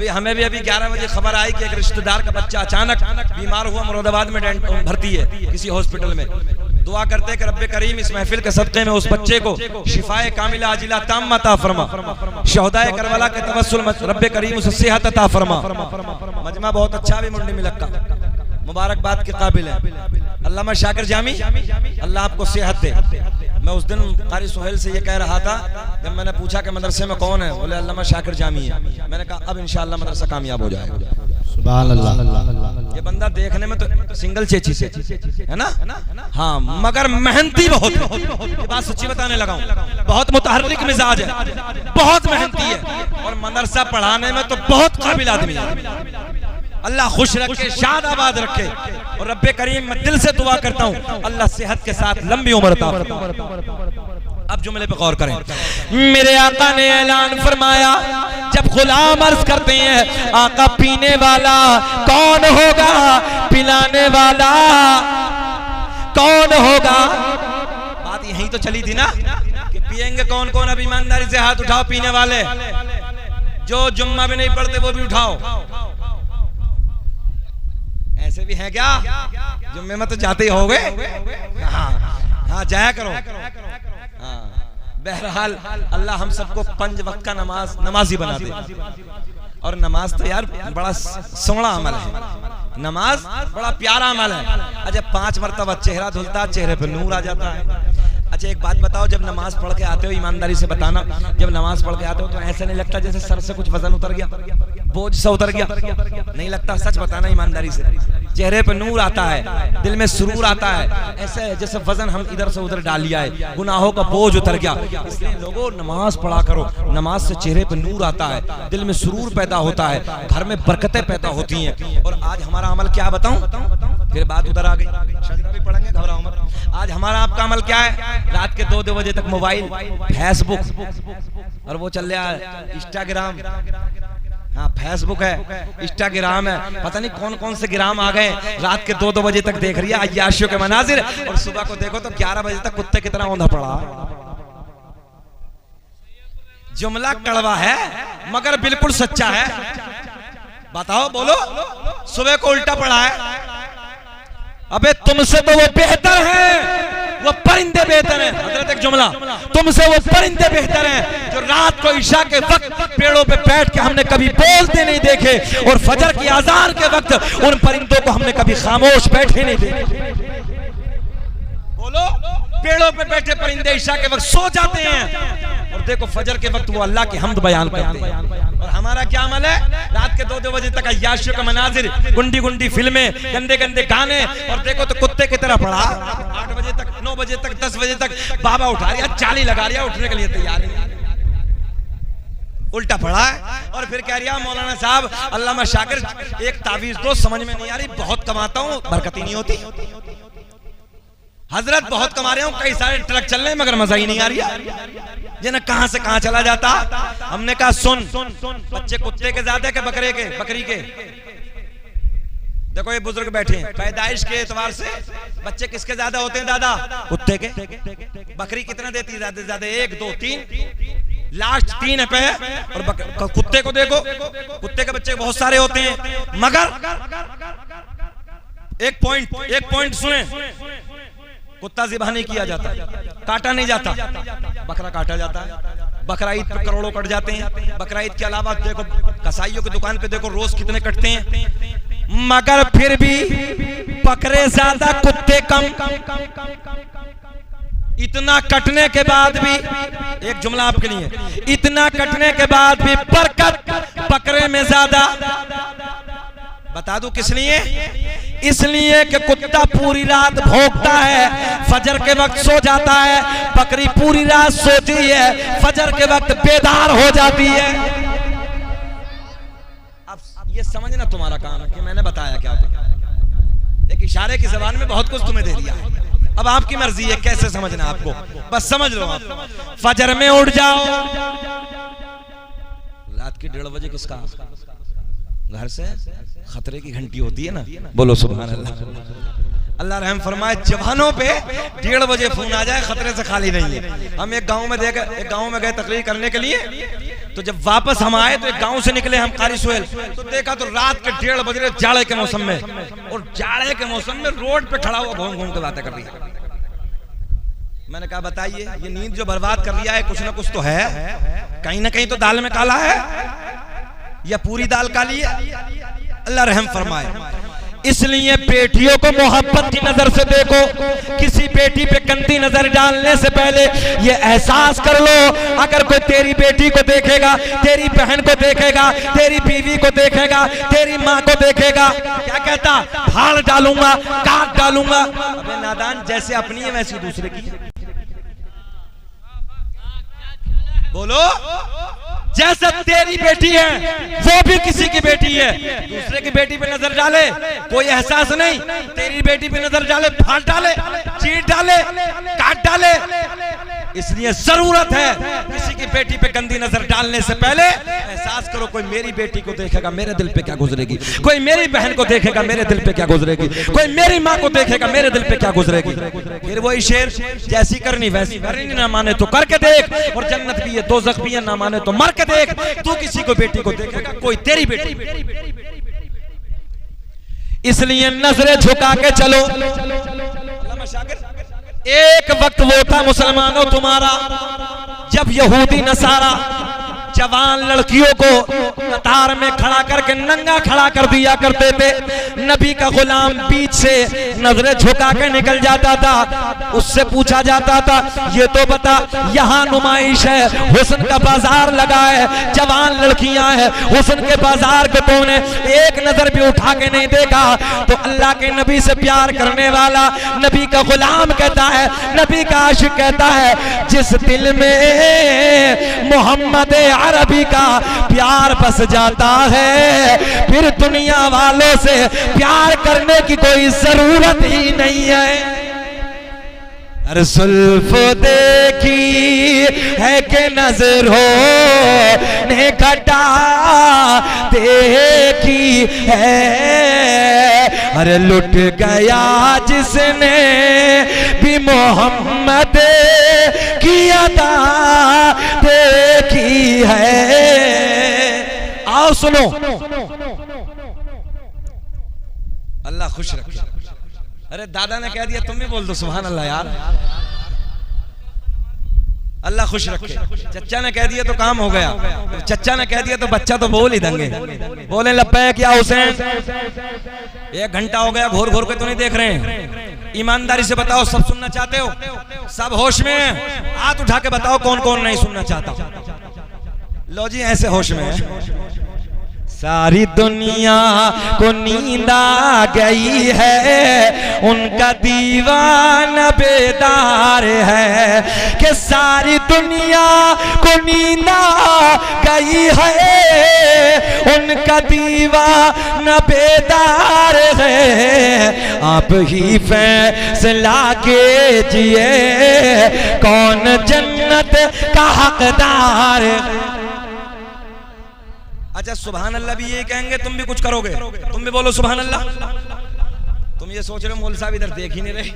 हमें भी अभी 11 बजे खबर आई कि एक रिश्तेदार का बच्चा अचानक बीमार हुआ, मुरादाबाद में भर्ती है किसी हॉस्पिटल में। दुआ करते हैं कि रब्बे करीम इस महफिल के सदक़े में उस बच्चे को शिफाए कामिला आजिला ताम्मा अता फरमा, शहदाए करबला के तवस्सुल रब्बे करीम उसे सेहत अता फरमा। मजमा बहुत अच्छा भी मुंडी मिलक का, मुबारकबाद के काबिल है। अल्लामा शाकिर जामी, अल्लाह आपको सेहत दे। मैं उस दिन कारी सुहेल से ये कह रहा था, जब मैंने पूछा कि मदरसे में कौन है, बोले अल्लामा शाकिर जामी है। मैंने कहा अब इंशाअल्लाह मदरसा कामयाब हो जाएगा। सुभान अल्लाह। ये बंदा देखने में तो सिंगल चेची से है ना, हाँ, मगर मेहनती बहुत है। ये बात सच्ची बताने लगा हूँ, बहुत मुतहर्रिक मिजाज है, बहुत मेहनती है, और मदरसा पढ़ाने में तो बहुत काबिल आदमी है। अल्लाह खुश रखे, शाद आबाद रखे। और रब्बे करीम मैं दिल से दुआ करता हूँ अल्लाह सेहत के साथ लंबी उम्र अता फरमाए। अब जुमले पे गौर करें। मेरे आका ने ऐलान फरमाया, जब गुलाम अर्ज करते हैं आका पीने वाला कौन होगा, पिलाने वाला कौन होगा? बात यही तो चली थी ना कि पिएंगे कौन कौन? अब ईमानदारी से हाथ उठाओ, पीने वाले जो जुम्मा भी नहीं पढ़ते वो भी उठाओ। ऐसे भी हैं क्या? जुम्मे में तो जाते ही होगे, हाँ जाया करो। हाँ, बहरहाल अल्लाह हम सबको 5 वक्त का नमाजी बना दे। और नमाज तो यार बड़ा सोहना अमल है, नमाज बड़ा प्यारा अमल है। अच्छा 5 मरतबा चेहरा धुलता, चेहरे पे नूर आ जाता है। अच्छा एक बात बताओ, जब नमाज पढ़ के आते हो, ईमानदारी से बताना, जब नमाज पढ़ के आते हो तो ऐसा नहीं लगता जैसे सर से कुछ वजन उतर गया, बोझ सा उतर गया? नहीं लगता? सच बताना ईमानदारी से। चेहरे पे नूर आता है, दिल में सुरूर आता है, ऐसे जैसे वजन हम इधर से उधर डाल लिया है, गुनाहों का बोझ उतर गया। इसलिए लोगों नमाज पढ़ा करो, नमाज से चेहरे पे नूर आता है, दिल में सुरूर पैदा होता है, घर में बरकतें पैदा होती हैं। और आज हमारा अमल क्या बताऊं, फिर बात उधर आ गई, सजदा भी पढ़ेंगे, घबराओ मत। आज हमारा आपका अमल क्या है? रात के 2-2 बजे तक मोबाइल, फेसबुक, और वो चल रहा है इंस्टाग्राम। हाँ फेसबुक है, इंस्टाग्राम है, पता नहीं कौन कौन से ग्राम आ गए। रात के 2-2 बजे तक देख रही है अय्याशियों के मनाजिर, और सुबह को देखो तो 11 बजे तक कुत्ते की तरह औंधा पड़ा। जुमला कड़वा है मगर बिल्कुल सच्चा है। बताओ बोलो, सुबह को उल्टा पड़ा है। अबे तुमसे तो वो बेहतर है, वो परिंदे बेहतर हैं। हजरत एक जुमला, तुमसे वो परिंदे बेहतर हैं जो रात को इशा के वक्त पेड़ों पे बैठ के हमने कभी बोलते नहीं देखे, और फजर की अजान के वक्त उन परिंदों को हमने कभी खामोश बैठे नहीं देखे। बोलो, पेड़ों पे बैठे परिंदे इशा के वक्त सो जाते हैं, और देखो फजर के वक्त वो अल्लाह की हमद बयान करते हैं। और हमारा क्या अमल है? रात के 2-2 बजे तक अय्याशियों का मनाजिर, गुंडी गुंडी फिल्में, गंदे गंदे गाने, और देखो तो कुत्ते की तरह पड़ा। 8 बजे तक, 9 बजे तक, 10 बजे तक बाबा उठा रिया, चाली लगा रिया, उठने के लिए तैयार है, उल्टा पड़ा है। और फिर कह रिया मौलाना साहब, अल्लामा शाकिर एक तावीज दो, समझ में नहीं आ रही, बहुत कमाता हूँ, बरकत ही नहीं होती। हजरत बहुत कमा रहे हो, कई सारे ट्रक चल रहे हैं, मगर मजा ही नहीं आ रही। जिन्हें कहां से कहां चला जाता। हमने कहा सुन, बच्चे कुत्ते के ज्यादा के बकरे के, बकरी के? देखो ये बुजुर्ग बैठे हैं, पैदाइश के एतबार से बच्चे किसके ज्यादा होते हैं दादा? कुत्ते के। बकरी कितना देती है ज्यादा से ज्यादा? 1, 2, 3, लास्ट 3 पे। और कुत्ते को देखो, कुत्ते के बच्चे बहुत सारे होते हैं, मगर एक पॉइंट सुने, कुत्ता ज़िबा नहीं किया जाता, काटा नहीं जाता, बकरा काटा जाता है। बकरा ईद पर करोड़ों कट जाते हैं। बकरा ईद के अलावा देखो कसाईयों की दुकान पे देखो रोज कितने कटते हैं, मगर फिर भी बकरे ज्यादा कुत्ते कम। इतना कटने के बाद भी, एक जुमला आपके लिए, इतना कटने के बाद भी बरकत बकरे में ज्यादा। बता दूं किस लिए? इसलिए कि कुत्ता पूरी रात भौंकता है, फजर के वक्त सो जाता है, बकरी पूरी रात सोती है, फजर के वक्त बेदार हो जाती है। अब ये समझना तुम्हारा काम है कि मैंने बताया क्या होता। एक इशारे की जबान में बहुत कुछ तुम्हें दे दिया है, अब आपकी मर्जी है कैसे समझना आपको, बस समझ लो। आप फजर में उठ जाओ, रात के 1:30 बजे किसका घर से खतरे की घंटी होती है ना, बोलो सुभान अल्लाह। अल्लाह रहम फरमाए, जवानों पे 1:30 बजे फोन आ जाए खतरे से खाली नहीं है। हम एक गांव में गए तकरीर करने के लिए, तो जब वापस हम आए तो एक गांव से निकले हम कारी सुहेल, तो देखा तो रात के 1:30 बज रहे, जाड़े के मौसम में, और जाड़े के मौसम में रोड पे खड़ा हुआ घूम घूम के बातें कर रही है। मैंने कहा बताइए, ये नींद जो बर्बाद कर लिया है, कुछ ना कुछ तो है, कहीं ना कहीं तो दाल में काला है, या पूरी दाल काली है? अल्लाह रहम फरमाए। इसलिए बेटियों को मोहब्बत की नजर से देखो, किसी बेटी पे गंदी नजर डालने से पहले ये एहसास कर लो, अगर कोई तेरी बेटी को देखेगा, तेरी बहन को देखेगा, तेरी बीवी को देखेगा, तेरी माँ को देखेगा, क्या कहता? फाड़ डालूंगा, काट डालूंगा। अबे नादान, जैसे अपनी है वैसी दूसरे की। बोलो, जैसे तेरी बेटी है वो भी किसी की बेटी है, दूसरे की बेटी पे नजर डाले कोई एहसास नहीं, तेरी बेटी पे नजर डाले, फाड़ डाले, चीट डाले, काट डाले। इसलिए जरूरत है किसी की बेटी पे गंदी नजर डालने से पहले एहसास करो, कोई मेरी बेटी को देखेगा मेरे दिल पे क्या गुजरेगी, कोई मेरी बहन को देखेगा मेरे दिल पे क्या गुजरेगी, कोई मेरी माँ को देखेगा मेरे दिल पे क्या गुजरेगी। फिर वही शेर, जैसी करनी वैसी करनी, ना माने तो करके देख, और जन्नत भी है दोज़ख भी है, ना माने तो मर के देख। तू किसी को बेटी को देखेगा, कोई तेरी बेटी। इसलिए नजरें झुका के चलो। एक वक्त वो था मुसलमानों तुम्हारा, जब यहूदी नसारा जवान लड़कियों को कतार में खड़ा करके नंगा खड़ा कर दिया करते थे। नबी का गुलाम बीच से नजरें झुका के निकल जाता था। उससे पूछा जाता था ये तो बता यहाँ नुमाइश है, हुस्न का बाजार लगा है, जवान लड़कियां हैं, हुस्न के बाजार को तूने एक नजर भी उठा के नहीं देखा। तो अल्लाह के नबी से प्यार करने वाला नबी का गुलाम कहता है, नबी का आशिक कहता है, जिस दिल में मोहम्मद अरबी का प्यार बस जाता है फिर दुनिया वालों से प्यार करने की कोई जरूरत ही नहीं है। अरे सुल्फ देखी है कि नजरों ने घटा देखी है, अरे लुट गया जिसने भी मोहम्मद की अदा देखी है। आओ सुनो, अल्लाह खुश रखे। अरे दादा ने कह दिया तुम भी बोल दो सुभान अल्लाह यार, अल्लाह खुश रखे। चच्चा ने कह दिया तो काम हो गया, चच्चा ने कह दिया तो बच्चा तो बोल ही देंगे। बोले लब्बैक या हुसैन। 1 घंटा हो गया, घोर घोर के तो नहीं देख रहे हैं। ईमानदारी से बताओ सब सुनना चाहते हो? सब होश में हैं? हाथ उठा के बताओ कौन कौन नहीं सुनना चाहता। लो जी ऐसे होश में है। सारी दुनिया को नींद आ गई है, उनका दीवाना बेदार है कि सारी दुनिया को नींद आ गई है, उनका दीवाना बेदार है। आप ही फैसला कीजिए कौन जन्नत का हकदार है। अच्छा सुभान अल्लाह भी ये कहेंगे, तुम भी कुछ करोगे? तुम भी बोलो सुभान अल्लाह। तुम ये सोच रहे हो मौलवी साहब इधर देख ही नहीं रहे।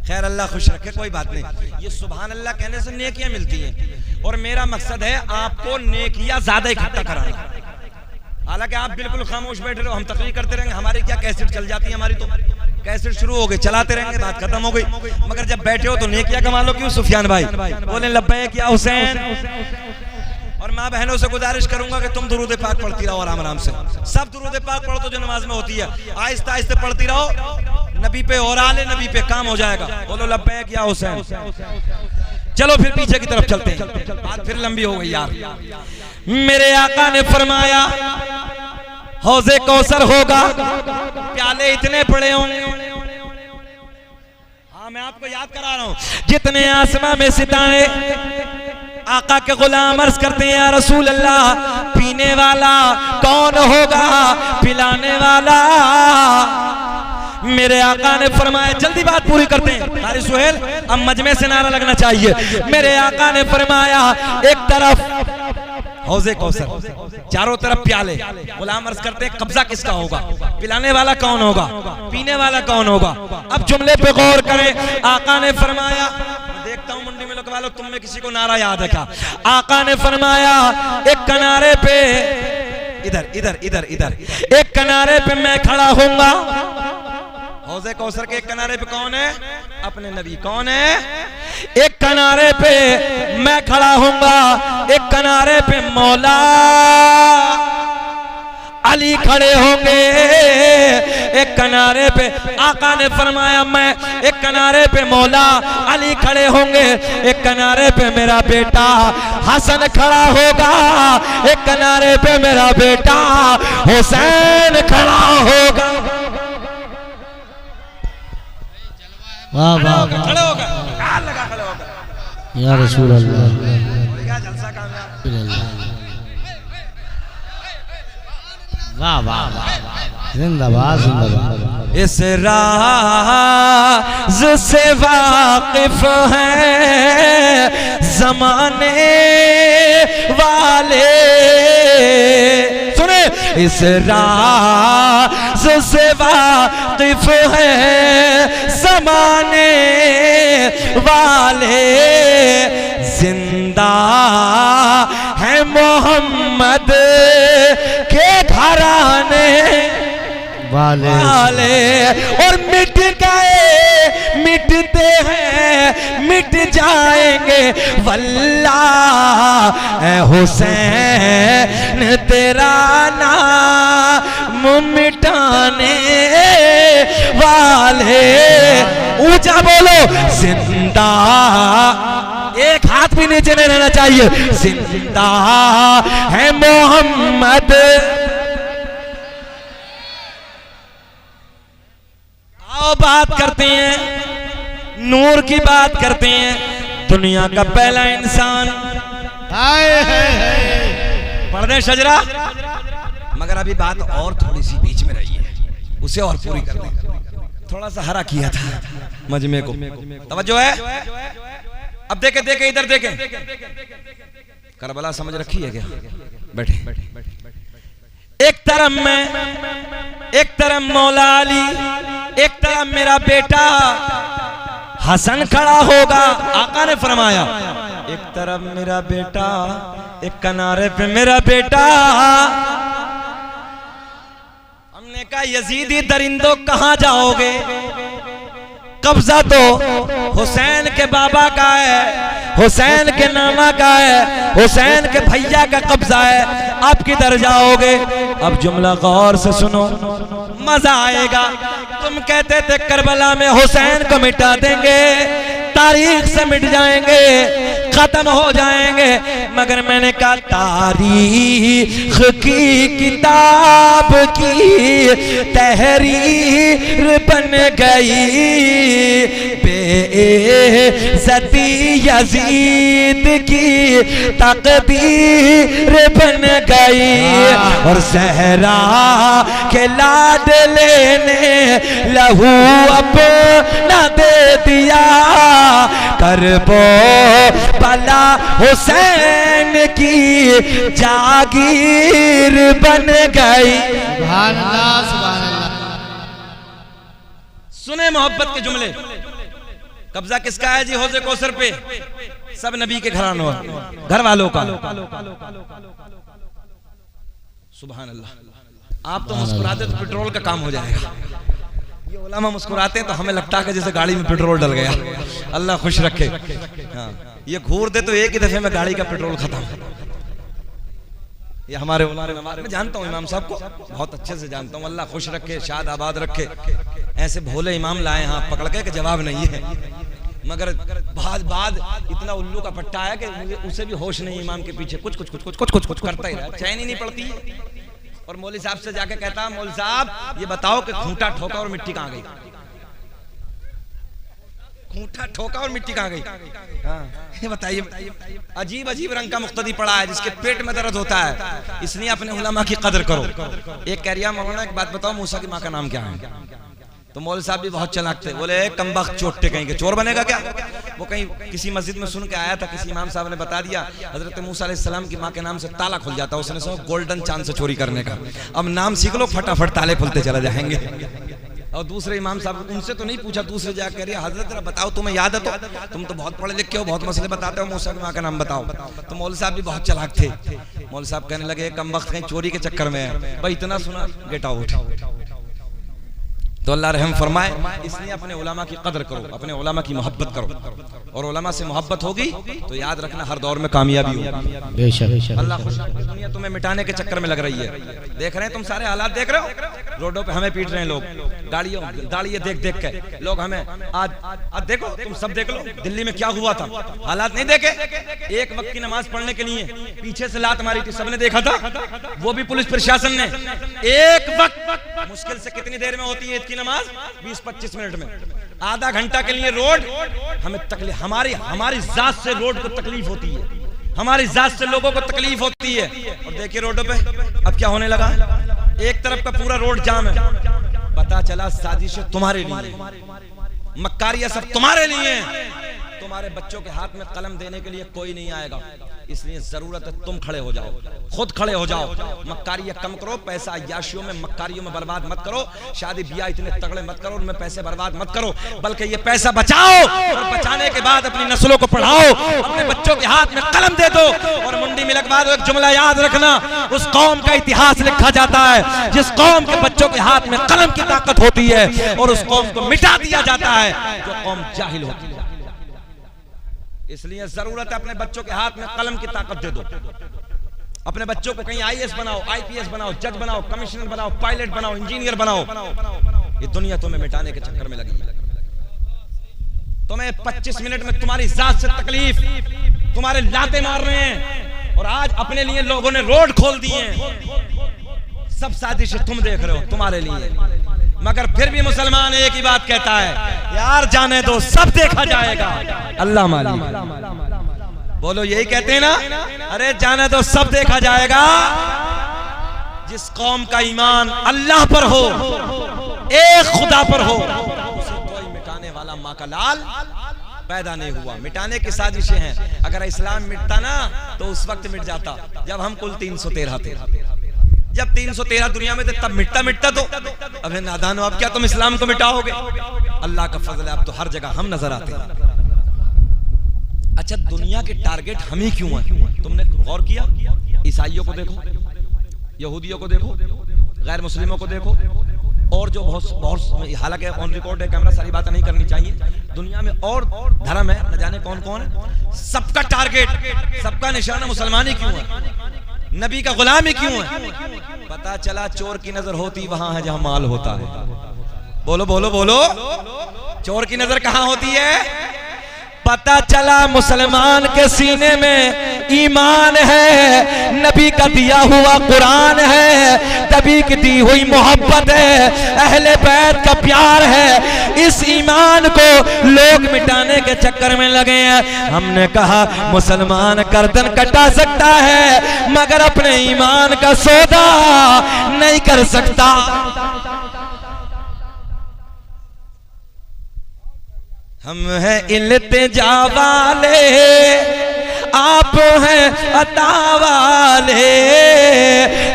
खैर अल्लाह खुश रखे, कोई बात नहीं। ये सुभान अल्लाह कहने से नेकियां मिलती हैं और मेरा मकसद है आपको नेकियां ज्यादा इकट्ठा कराना। हालांकि आप बिल्कुल खामोश बैठे रहो, हम तकरीर करते रहेंगे, हमारी क्या कैसेट चल जाती है, हमारी तो कैसेट शुरू हो गई, चलाते रहेंगे, बात खत्म हो गई। मगर जब बैठे हो तो नेकियां कमा लो। क्यों सुफियान भाई? बोले लब्बैक या हुसैन। और माँ बहनों से गुजारिश करूंगा कि तुम दुरूद पाक पढ़ती रहो आराम आराम से। सब दुरूद पाक पढ़ो तो जो नमाज में होती है, आहिस्ता आहिस्ता पढ़ती रहो, नबी पे और आले नबी पे काम हो जाएगा। बोलो लब्बैक या हुसैन। चलो फिर पीछे की तरफ चलते हैं, बात फिर लंबी हो गई यार। मेरे आका ने फरमाया हौज़े कौसर होगा, प्याले इतने पड़े होंगे। हाँ मैं आपको याद करा रहा हूं, जितने आसमां में सितारे। आका के गुलाम अर्ज करते हैं या रसूल अल्लाह, पीने वाला कौन होगा, पिलाने वाला? मेरे आका ने फरमाया, जल्दी बात पूरी करते हैं कारी सुहेल, अब मजमे से नारा लगना चाहिए। मेरे आका ने फरमाया एक तरफ हौज़े कौसर, चारों तरफ प्याले। गुलाम अर्ज करते हैं कब्जा किसका होगा, पिलाने वाला कौन होगा, पीने वाला कौन होगा? अब जुमले पे गौर करें। आका ने फरमाया, देखता हूं मंडी में लोग वालों तुम में किसी को नारा याद है क्या? आका ने फरमाया एक किनारे पे, इधर इधर इधर इधर, एक किनारे पे मैं खड़ा होऊंगा। हौज़े कौसर के एक किनारे पे कौन है? अपने नबी। कौन है? एक किनारे पे मैं खड़ा होऊंगा, एक किनारे पे मौला अली खड़े होंगे, एक किनारे पे आका ने फरमाया मैं, एक किनारे पे मौला अली खड़े होंगे, एक किनारे पे मेरा बेटा हसन खड़ा होगा, एक किनारे पे मेरा बेटा हुसैन खड़ा होगा। वाह वाह, खड़े होगा, लगा खड़े होगा या रसूल अल्लाह। क्या जलसा कामयाब। वाह वाह वाह, जिंदाबाद जिंदाबाद। इस राज से वाकिफ हैं जमाने वाले, सुने, इस राज से वाकिफ हैं जमाने वाले, जिंदा है मोहम्मद के घराने वाले और मिट गए मिटते हैं मिट जाएंगे वल्लाह ऐ हुसैन तेरा नाम मिटाने वाले। ऊंचा बोलो जिंदा, एक हाथ भी नीचे नहीं रहना चाहिए। जिंदा है मोहम्मद। आओ बात करते हैं, नूर की बात करते हैं। दुनिया का पहला इंसान पढ़ दे शजरा, मगर अभी बात और थोड़ी सी बीच में रही है, उसे और पूरी कर दें। थोड़ा सा हरा किया था मजमे को, तवज्जो है। अब देखे देखे इधर देखे, करबला समझ रखी है क्या? बैठे। एक तरफ मैं, एक तरफ मौला अली, एक तरफ मेरा बेटा हसन खड़ा होगा। आका ने फरमाया एक तरफ मेरा बेटा, एक किनारे पे मेरा बेटा। हमने कहा यजीदी दरिंदों कहां जाओगे? कब्जा तो हुसैन के बाबा का है, हुसैन के नाना का है, हुसैन के भैया का कब्जा है। आप किधर जाओगे? अब जुमला गौर से सुनो, मजा आएगा। तुम कहते थे करबला में हुसैन को मिटा देंगे, तारीख से मिट जाएंगे, खत्म हो जाएंगे, मगर मैंने कहा तारीख की किताब की तहरीर बन गई, बेइज्जती यजीद की तकदीर बन गई। और सहरा के लाडले ने लहू अपना दे दिया, करबो बला हुसैन की जागीर बन गई। सुभान अल्लाह, सुभान अल्लाह। सुने मोहब्बत के जुमले। कब्जा किसका है जी? हौज़े कौसर पे सब नबी के घरानों, घर वालों का। सुभान अल्लाह। आप तो मुस्कुराते तो पेट्रोल का काम हो जाएगा। ये उलमा मुस्कुराते हैं तो हमें लगता है कि जैसे गाड़ी में पेट्रोल डल गया। अल्लाह खुश रखे। हाँ, ये घूर दे तो एक ही दफे में गाड़ी का पेट्रोल खत्म। ये हमारे उलमा, मैं जानता हूँ इमाम साहब को, बहुत अच्छे से जानता हूँ। अल्लाह खुश रखे, शाद आबाद रखे। ऐसे भोले इमाम लाए हाथ पकड़ के कि जवाब नहीं है, मगर बाद इतना उल्लू का पट्टा है कि मुझे उसे भी होश नहीं। इमाम के पीछे कुछ कुछ कुछ कुछ कुछ कुछ कुछ करता ही रहा, चैन ही नहीं पड़ती। और मौलवी साहब से जाके कहता, मौलवी साहब ये बताओ कि खूंटा ठोका और मिट्टी कहाँ गई? खूंटा ठोका और मिट्टी कहाँ गई? हाँ, ये बताइए। अजीब अजीब रंग का मुख्तदी पड़ा है जिसके पेट में दर्द होता है। इसलिए अपने उलमा की कदर करो। एक कह रिया मौलाना एक बात बताओ, मूसा की माँ का नाम क्या है? तो मौलवी साहब भी बहुत चालाक थे, बोले कमबख्त चोटे कहीं के चोर बनेगा क्या? वो कहीं किसी मस्जिद में सुन के आया था, किसी इमाम साहब ने बता दिया हजरत मूसा अलैहिस्सलाम की माँ के नाम से ताला खुल जाता। उसने सोचा गोल्डन चांद से चोरी करने का। अब नाम सीख लो, फटाफट ताले खुलते चले जाएंगे। और दूसरे इमाम साहब, उनसे तो नहीं पूछा, दूसरे जाकर कह रही हजरत जरा बताओ तुम्हें याद है? तो तुम तो बहुत पढ़े लिखे हो, बहुत मसले बताते हो, मूसा की माँ का नाम बताओ। तो मौलवी साहब भी बहुत चालाक थे। मौलवी साहब कहने लगे कमबख्त कहीं चोरी के चक्कर में है। भाई इतना सुना, गेट आउट। तो अल्लाह रहम फरमाए। इसलिए अपने उलमा की कदर करो, अपने उलमा की मोहब्बत करो, और उलमा से मोहब्बत होगी तो याद रखना हर दौर में कामयाबी होगी। बेशक। अल्लाह खुश रखे। दुनिया तुम्हें मिटाने के चक्कर में लग रही है। देख रहे हैं तुम सारे हालात देख रहे हो, रोडों पे हमें पीट रहे हैं लोग, गाड़ियां देख देख के लोग हमें। आज देखो, तुम सब देख लो दिल्ली में क्या हुआ था, हालात नहीं देखे? एक वक्त की नमाज पढ़ने के लिए पीछे से लात मारी थी, सबने देखा था, वो भी पुलिस प्रशासन ने। एक वक्त मुश्किल से कितनी देर में होती है की नमाज? 20-25 मिनट में। आधा घंटा के लिए रोड हमें तकलीफ, हमारी जात से रोड को तकलीफ होती है, हमारी जात से लोगों को तकलीफ होती है। और देखिए रोडों पे अब क्या होने लगा, एक तरफ का पूरा रोड जाम है। पता चला साजिशें तुम्हारे लिए, मक्कारियां सब तुम्हारे लिए। तुम्हारे बच्चों के हाथ में कलम देने के लिए कोई नहीं आएगा। इसलिए जरूरत है तुम खड़े हो जाओ, खुद खड़े हो जाओ। मक्कारियां कम करो, पैसा अय्याशियों में मक्कारियों में बर्बाद मत करो, शादी ब्याह इतने तगड़े मत करो, उनमें पैसे बर्बाद मत करो, बल्कि ये पैसा बचाओ और बचाने के बाद अपनी नस्लों को पढ़ाओ, अपने बच्चों के हाथ में कलम दे दो। और मुंडी मिलक बाद एक जुमला याद रखना, उस कौम का इतिहास लिखा जाता है जिस कौम के बच्चों के हाथ में कलम की ताकत होती है, और उस कौम को मिटा दिया जाता है जो कौम जाहिल होती है। इसलिए जरूरत है अपने बच्चों के हाथ में कलम की ताकत दे दो। अपने बच्चों को कहीं आईएएस बनाओ, आईपीएस बनाओ, जज बनाओ, कमिश्नर बनाओ, पायलट बनाओ, इंजीनियर बनाओ। ये दुनिया तुम्हें मिटाने के चक्कर में लगी है। तुम्हें 25 मिनट में तुम्हारी जात से तकलीफ, तुम्हारे लाते मार रहे हैं और आज अपने लिए लोगों ने रोड खोल दिए हैं। सब साजिशें तुम देख रहे हो तुम्हारे लिए, मगर फिर भी मुसलमान एक ही बात कहता है, यार जाने दो, सब देखा जाएगा, अल्लाह मालिक। बोलो यही कहते हैं ना, अरे जाने दो, सब देखा जाएगा। जिस कौम का ईमान अल्लाह पर हो, एक खुदा पर हो, उसे कोई मिटाने वाला माँ का लाल पैदा नहीं हुआ। मिटाने की साजिशें हैं। अगर इस्लाम मिटता ना तो उस वक्त मिट जाता जब हम कुल 313 थे। जब 313 दुनिया में थे तब मिटता तो अबे नादानो, अब क्या तुम इस्लाम को मिटाओगे? अल्लाह का फजल है, अब तो हर जगह हम नजर आते हैं। अच्छा, दुनिया के टारगेट हम ही क्यों हैं? तुमने गौर किया? ईसाइयों को देखो, यहूदियों को देखो, गैर मुस्लिमों को देखो, और जो बहुत, हालांकि ऑन रिकॉर्ड है कैमरा, सारी बातें नहीं करनी चाहिए। दुनिया में और धर्म है, न जाने कौन कौन है, सबका टारगेट, सबका निशाना मुसलमानी क्यों है? नबी का गुलामी क्यों है? पता चला चोर की नजर होती वहां है जहां माल होता है। बोलो बोलो बोलो, चोर की नजर कहां होती है? पता चला मुसलमान के सीने में ईमान है, नबी का दिया हुआ कुरान है, नबी की दी हुई मोहब्बत है, अहले बैत का प्यार है। इस ईमान को लोग मिटाने के चक्कर में लगे हैं। हमने कहा मुसलमान गर्दन कटा सकता है मगर अपने ईमान का सौदा नहीं कर सकता। हम हैं इल्तिजा वाले, आप हैं अता वाले,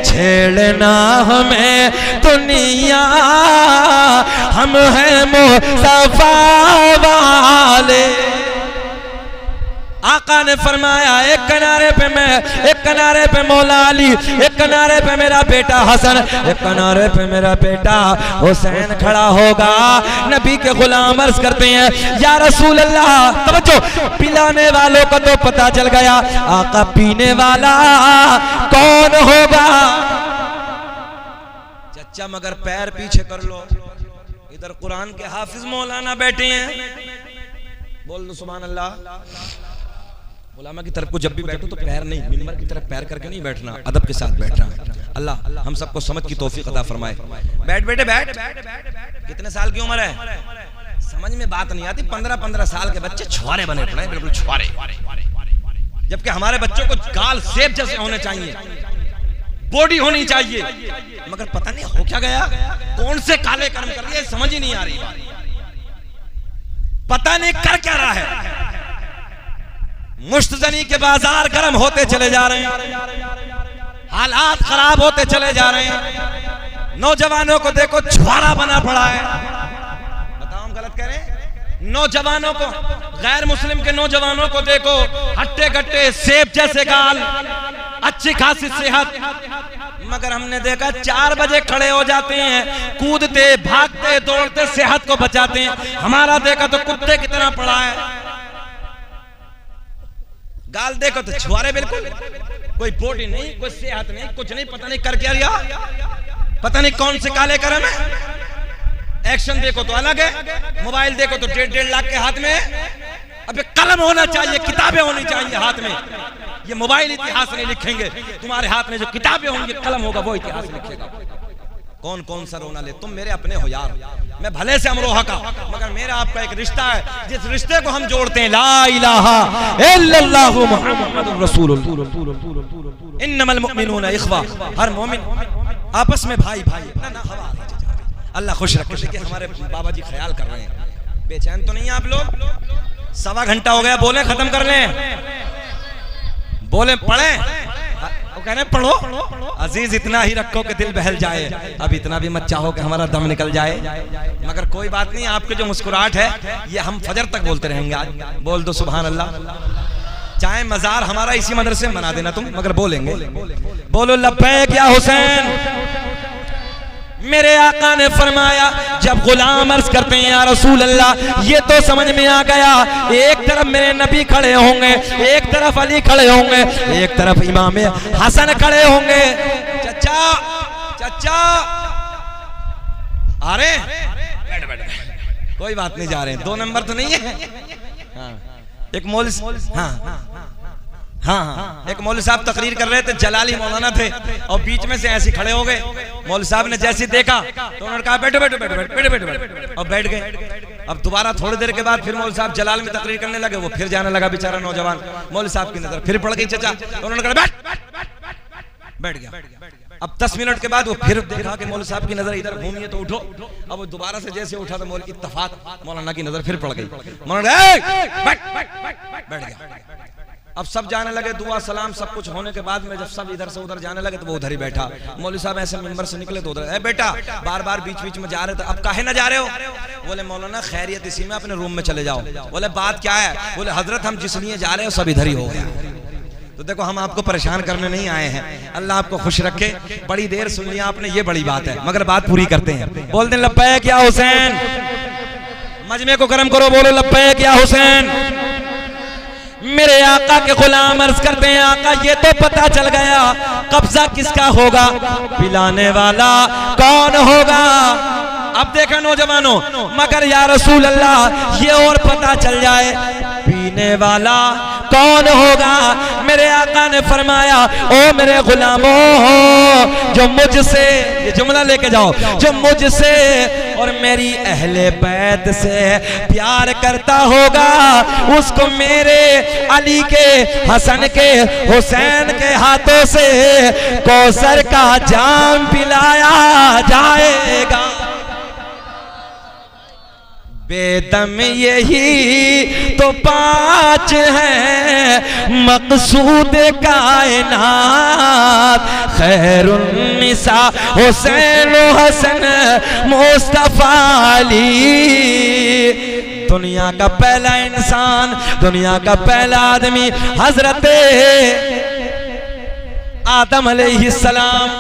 छेड़ना हमें दुनिया, हम हैं मुस्तफा वाले। आका ने फरमाया, एक किनारे पे मैं, एक किनारे पे मौला अली, एक किनारे पे मेरा बेटा हसन, एक किनारे पे मेरा बेटा हुसैन खड़ा होगा। नबी के गुलाम अर्ज करते हैं, या रसूल अल्लाह, तवज्जो, पिलाने वालों को तो पता चल गया, आका पीने वाला कौन होगा? चचा मगर पैर पीछे कर लो, इधर कुरान के हाफिज मौलाना बैठे हैं। बोल दो सुभान अल्लाह। उलामा की तरफ को जब भी बैठो तो पैर नहीं, मिंबर की तरफ पैर करके नहीं बैठना, अदब के साथ बैठना। अल्लाह हम सबको समझ की तौफीक अता फरमाए। बैठ बेटे बैठ। कितने साल की उम्र है? समझ में बात नहीं आती। 15-15 साल के बच्चे छुआरे बने पड़े, बिल्कुल छुआरे, जबकि हमारे बच्चों को गाल सेब जैसे होने चाहिए, बॉडी होनी चाहिए, मगर पता नहीं हो क्या गया, कौन से काले कर्म कर रही है समझ ही नहीं आ रही, पता नहीं कर क्या रहा है। मुश्तजनी के बाजार गर्म होते चले जा रहे हैं, हालात खराब होते चले जा रहे हैं। नौजवानों को देखो छुआरा बना पड़ा है। बताओ हम गलत कह रहे हैं? नौजवानों को, गैर मुस्लिम के नौजवानों को देखो, हट्टे गट्टे, सेब जैसे गाल, अच्छी खासी सेहत, मगर हमने देखा 4 बजे खड़े हो जाते हैं, कूदते भागते दौड़ते सेहत को बचाते हैं। हमारा देखा तो कुत्ते की तरह पड़ा है। गाल देखो तो छुआरे, बिल्कुल कोई बॉडी नहीं, कोई सेहत नहीं, कुछ नहीं, पता नहीं कर क्या रिया, पता नहीं कौन से काले कर्म है। एक्शन देखो तो अलग है, मोबाइल देखो तो 1.5 लाख के हाथ में। अबे कलम होना चाहिए, किताबें होनी चाहिए हाथ में। ये मोबाइल इतिहास नहीं लिखेंगे, तुम्हारे हाथ में जो किताबें होंगी, कलम होगा वो इतिहास लिखेगा। कौन कौन सा रोना ले, तुम मेरे अपने हो यार, मैं भले से अमरोहा का, मगर मेरा आपका एक रिश्ता है, जिस रिश्ते को हम जोड़ते हैं, ला इलाहा इल्लल्लाहु मुहम्मदुर रसूलुल्लाह, इन्नमल मुमिनूना इख्वा, हर मोमिन आपस में भाई भाई। ना हवा अल्लाह खुश रखे। देखिए हमारे बाबा जी ख्याल कर रहे हैं, बेचैन तो नहीं है आप लोग? 1.25 घंटा हो गया, बोले खत्म कर लें, बोले पढ़े, वो कह रहे पढ़ो। अजीज इतना ही रखो कि दिल बहल जाए, अब इतना भी मत चाहो कि हमारा दम निकल जाए। मगर कोई बात नहीं, आपके जो मुस्कुराहट है ये हम फजर तक बोलते रहेंगे आज। बोल दो सुभान अल्लाह। चाहे मजार हमारा इसी मदरसे में बना देना तुम, मगर बोलेंगे। बोलो लब्बैक या हुसैन। मेरे आका ने फरमाया जब गुलाम अर्ज करते हैं या रसूल अल्लाह ये तो समझ में आ गया, एक तरफ मेरे नबी खड़े होंगे, एक तरफ अली खड़े होंगे, एक तरफ इमाम हसन खड़े होंगे। चचा चचा अरे बैठ बैठ कोई बात नहीं, जा रहे हैं, 2 नंबर तो नहीं है। हाँ एक मौलवी हाँ एक मौलवी साहब तकरीर कर रहे थे, जलाली मौलाना थे और बीच में से ऐसे खड़े हो गए। मौलवी साहब ने जैसे देखा तो उन्होंने कहा बैठो बैठो बैठो बैठो बैठो बैठो और बैठ गए। अब दोबारा थोड़ी देर के बाद फिर मौलवी साहब जलाल में तकरीर करने लगे, वो फिर जाने लगा बेचारा नौजवान। मौलवी साहब की नजर फिर पड़ गई चचा, तो उन्होंने कहा बैठ गया। अब 10 मिनट के बाद वो फिर देखा कि मौलवी साहब की नजर इधर घूमी है तो उठो। अब वो दोबारा से जैसे उठा तो मौलवी इत्तफाक मौलाना की नजर फिर पड़ गई। मौलाना बैठ गया। अब सब जाने लगे, दुआ सलाम सब कुछ होने के बाद में जब सब इधर से उधर जाने लगे तो वो उधर ही बैठा। मौलवी साहब ऐसे मिंबर से निकले तो उधर, बेटा बार बार बीच बीच में जा रहे थे, अब काहे ना जा रहे हो? बोले मौलाना खैरियत इसी में, अपने रूम में चले जाओ। बोले बात क्या है? बोले हजरत हम जिस लिए जा रहे हो सब इधर ही हो गया। तो देखो हम आपको परेशान करने नहीं आए हैं, अल्लाह आपको खुश रखे। बड़ी देर सुन लिया आपने, ये बड़ी बात है, मगर बात पूरी करते हैं। बोल दें लब्बैक या हुसैन, मजमे को गर्म करो, बोलो लब्बैक या हुसैन। मेरे आका के गुलाम अर्ज करते हैं आका ये तो पता चल गया कब्जा किसका होगा, पिलाने वाला कौन होगा। अब देखा नौजवानों, मगर या रसूल अल्लाह ये और पता चल जाए पीने वाला कौन होगा। मेरे आका ने फरमाया ओ मेरे गुलामों, जो मुझसे, ये जुमला लेके जाओ, जो मुझसे और मेरी अहले बैत से प्यार करता होगा उसको मेरे अली के, हसन के, हुसैन के हाथों से कौसर का जाम पिलाया जाएगा। बेदम यही तो 5 है मकसूद कायनात, खैरुन्निसा हुसैन हसन मुस्तफा अली। दुनिया का पहला इंसान, दुनिया का पहला आदमी हजरत आदम अलैहिस्सलाम।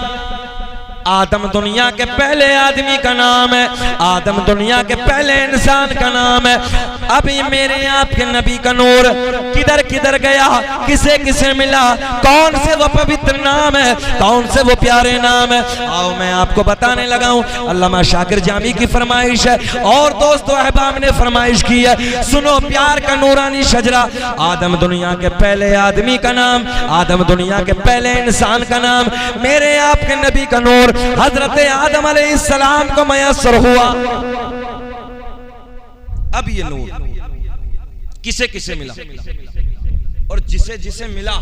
आदम दुनिया के पहले आदमी का नाम है, आदम दुनिया के पहले इंसान का नाम है। अभी मेरे आपके नबी का नूर किधर किधर गया, किसे किसे मिला, कौन से वो पवित्र नाम है, कौन से वो प्यारे नाम है, आओ मैं आपको बताने लगा हूँ। अल्लामा शाकिर जामी की फरमाइश है और दोस्तों अहबाब ने फरमाइश की है, सुनो प्यार का नूरानी शजरा। आदम दुनिया के पहले आदमी का नाम, आदम दुनिया के पहले इंसान का नाम, मेरे आपके नबी का नूर हजरत आदम अलैहिस्सलाम को मयस्सर हुआ। अब ये नूर किसे किसे मिला और जिसे जिसे मिला,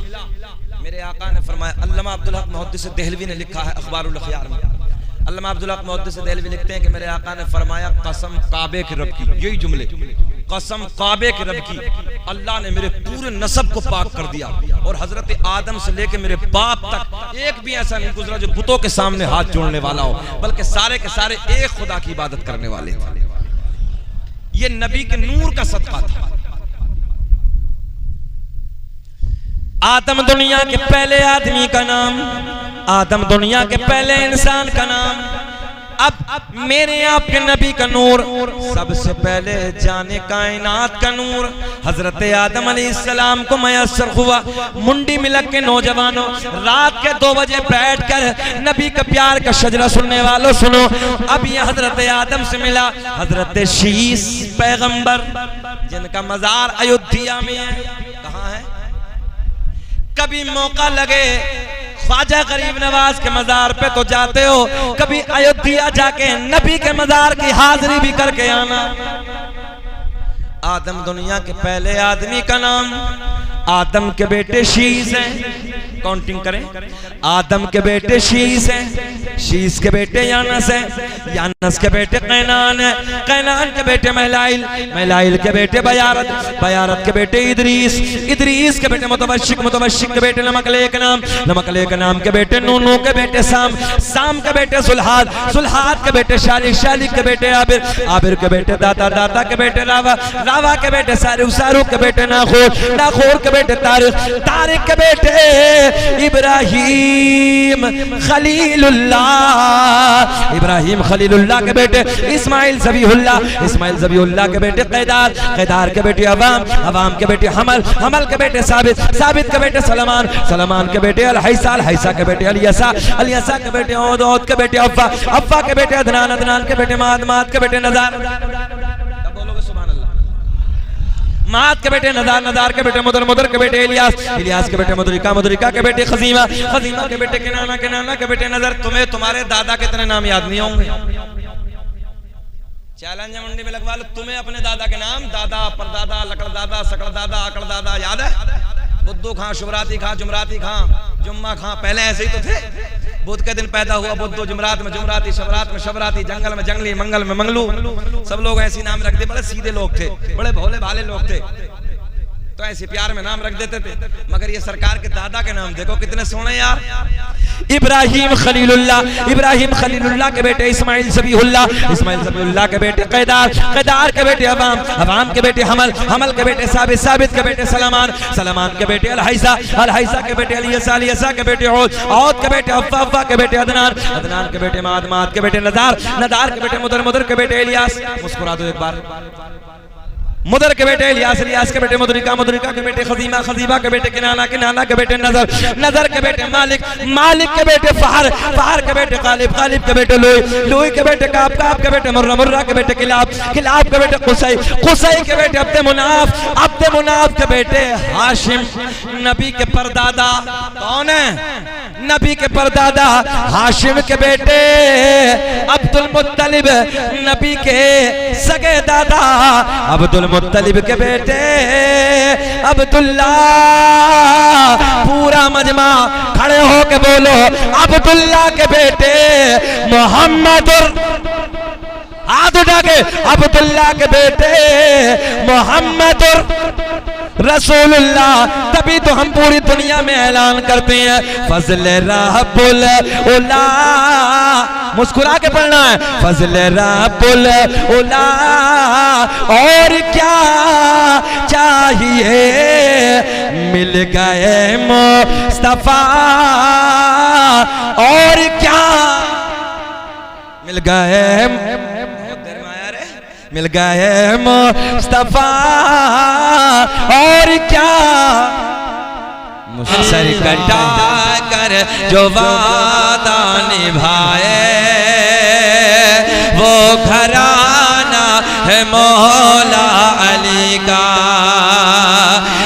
मेरे आका ने फरमाया। अल्लामा अब्दुल हक मुहद्दिस देहलवी ने लिखा है अखबारुल अखयार में, अल्लामा अब्दुल हक मुहद्दिस देहलवी लिखते हैं कि मेरे आका ने फरमाया कसम काबे के रब की, यही जुमले, कसम काबे के रब की, अल्लाह ने मेरे पूरे नसब को पाक कर दिया और हजरत आदम से लेके मेरे बाप तक एक भी ऐसा नहीं गुजरा जो बुतों के सामने हाथ जोड़ने वाला हो, बल्कि सारे के सारे एक खुदा की इबादत करने वाले थे। ये नबी के नूर का सदका था। आदम दुनिया के पहले आदमी का नाम, आदम दुनिया के पहले इंसान का नाम। अब मेरे आपके नबी का नूर, सबसे पहले जाने कायनात का नूर हजरत आदम अलैहिस्सलाम को मयस्सर हुआ। मुंडी मिलक के नौजवानों, रात के 2 बजे बैठकर नबी का प्यार का शजरा सुनने वालों सुनो। अब ये हजरत आदम से मिला हजरत शीस पैगंबर, जिनका मजार अयोध्या में है। कहाँ है? कभी मौका लगे ख्वाजा गरीब नवाज के मजार पे तो जाते हो, कभी अयोध्या जाके नबी के मजार की हाजिरी भी करके आना। आदम दुनिया के पहले आदमी का नाम, आदम के बेटे शीस हैं, काउंटिंग करें, आदम के बेटे शीस हैं, शीस के बेटे यानस हैं, यानस के बेटे कैनान है, कैनान के बेटे महलाइल, महलाइल के बेटे बयारत, बयारत के बेटे इदरीस, इदरीस के बेटे मुतवश्शिक, मुतवश्शिक के बेटे नमकलेक नाम, नमकलेक नाम के बेटे नूनू के बेटे साम, साम के बेटे सुल्हाद, सुल्हाद के बेटे शालिक, शालिक के बेटे आबिर, आबिर के बेटे दाता, दाता के बेटे रावा, रावा के बेटे सारू, सारू के बेटे नाखोर, नाखोर के बेटे तारिक, तारिक के बेटे इब्राहिम खलीलुल्लाह, इब्राहिम खलीलुल्लाह के बेटे इस्माइल ज़बीहुल्लाह, इस्माइल ज़बीहुल्लाह के बेटे कैदार, कैदार के बेटे अवाम, अवाम के बेटे हमल, हमल के बेटे साबित, साबित के बेटे सलमान, सलमान के बेटे अल-हैसा, अल-हैसा के बेटे अल-यसा, अल-यसा के बेटे औद, औद के बेटे अफ़्फ़ा, अफ़्फ़ा के बेटे अदनान, अदनान के बेटे माद, माद के बेटे नज़ार, बोलोगे सुभान अल्लाह, माद के बेटे नज़ार, नज़ार के बेटे मुदर, मुदर के बेटे इलियास, इलियास के बेटे मुदरिका, मुदरिका के बेटे खज़ीमा, खज़ीमा के बेटे किनाना, किनाना के बेटे नज़र। तुम्हें तुम्हारे दादा कितने नाम याद नहीं होंगे? चैलेंज मंडी में लगवा लो, तुम्हें अपने दादा के नाम, दादा, परदादा, लकड़दादा, सकड़दादा, अकड़दादा याद है? बुद्धू खां, शुभराती खां, जुमराती खां, जुम्मा खां, पहले ऐसे ही तो थे। बुध के दिन पैदा हुआ बुद्धू, जुमरात में जुमराती, शबरात में शबराती, जंगल में जंगली, मंगल में मंगलू, सब लोग ऐसे नाम रख दे। बड़े सीधे लोग थे, बड़े भोले भाले लोग थे, तो ऐसे प्यार में नाम रख देते थे। मगर ये सरकार के दादा के नाम देखो कितने सोने यार। इब्राहिम खलीलुल्लाह, इब्राहिम खलीलुल्लाह के बेटे इस्माइल ज़बीहुल्लाह, इस्माइल ज़बीहुल्लाह के बेटे कैदार, कैदार के बेटे अवाम, अवाम के बेटे हमल, हमल के बेटे साबित, साबित के बेटे सलमान, सलमान के बेटे अल-हैसा, अल-हैसा के बेटे अल-यसा, अल-यसा के बेटे औद, औद के बेटे अफ़्फ़ा, अफ़्फ़ा के बेटे अदनान, अदनान के बेटे माद, माद के बेटे नज़ार, नज़ार के बेटे मुदर, मुदर के बेटे इलियास। मुस्कुरा दो एक बार। मुदर के बेटे इलियास, इलियास के बेटे मुदरिका, मुदरिका के बेटे खज़ीमा, खज़ीमा के बेटे किनाना, किनाना के बेटे नज़र, नज़र के बेटे मालिक, मालिक के बेटे फ़हर, फ़हर के बेटे गालिब, गालिब के बेटे लूई, लूई के बेटे काब, काब के बेटे मुर्रा, मुर्रा के बेटे किलाब, किलाब के बेटे कुसै, कुसै के बेटे अब्द मुनाफ, अब्द मुनाफ के बेटे हाशिम। नबी के परदादा कौन है? नबी के परदादा हाशिम के बेटे अब्दुल मुत्तलिब, नबी के सगे दादा अब्दुल मुत्तलिब के बेटे अब्दुल्ला। पूरा मजमा खड़े हो के बोलो, अब्दुल्ला के बेटे मोहम्मद, हाथ उठा के, अब्दुल्ला के बेटे मोहम्मद रसूलुल्लाह। तभी तो हम पूरी दुनिया में ऐलान करते हैं फज़ल रब्बुल उला, मुस्कुरा के पढ़ना है, फज़ल रब्बुल उला। और क्या चाहिए, मिल गए मुस्तफा, और क्या मिल गए, मिल गए मुस्तफा, और क्या सर कटा कर जो वादा निभाए, वो घराना है मौला अली का।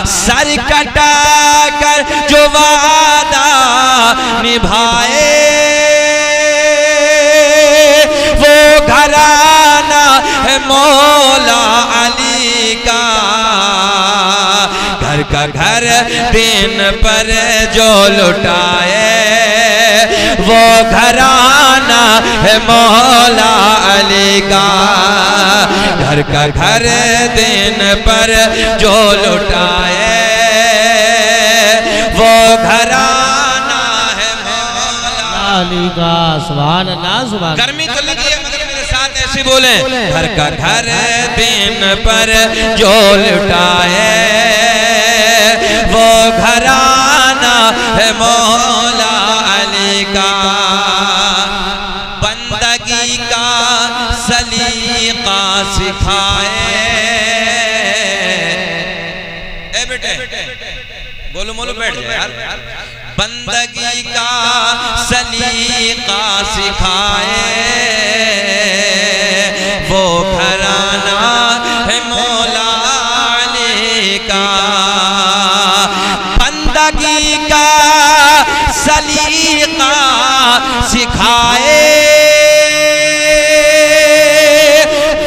सर कटा कर जो वादा निभाए, वो घराना है मौला अली का। घर का घर दिन पर जो लुटाए, वो घराना है मौला अली का। घर का घर दिन पर जो लुटाए, वो घराना है मौला अली का। सुभान अल्लाह, सुभान। गर्मी तो लगी है मगर मेरे साथ ऐसे बोले, घर का घर दिन पर जो लुटाए, वो घराना है मौला अली का। बंदगी का सलीका सिखाए, ए बेटे बोलो बोलो, बैठ जाए यार। बंदगी का सलीका सिखाए, वो घराना है मौला अली का। बंदगी का सलीका सिखाए,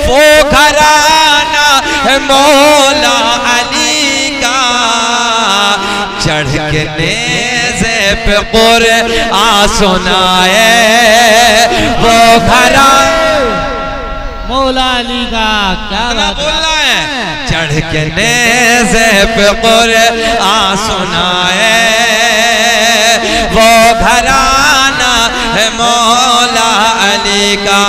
वो घराना है मौला अली का। चढ़ के नेज़े पे कुरआन सुनाए, वो घराना मौला अली का। क्या बोलना है? चढ़ के नेज़े पे कुरआन सुनाए, वो घराना है मौला अली का।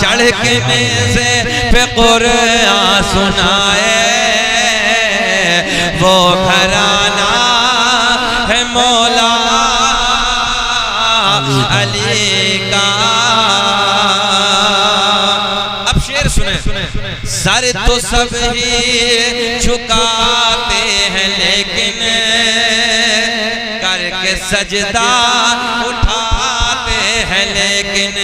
चढ़ के नेज़े पे कुरआन सुनाए, वो सर तो सब ही झुकाते हैं लेकिन करके सजदा उठाते हैं लेकिन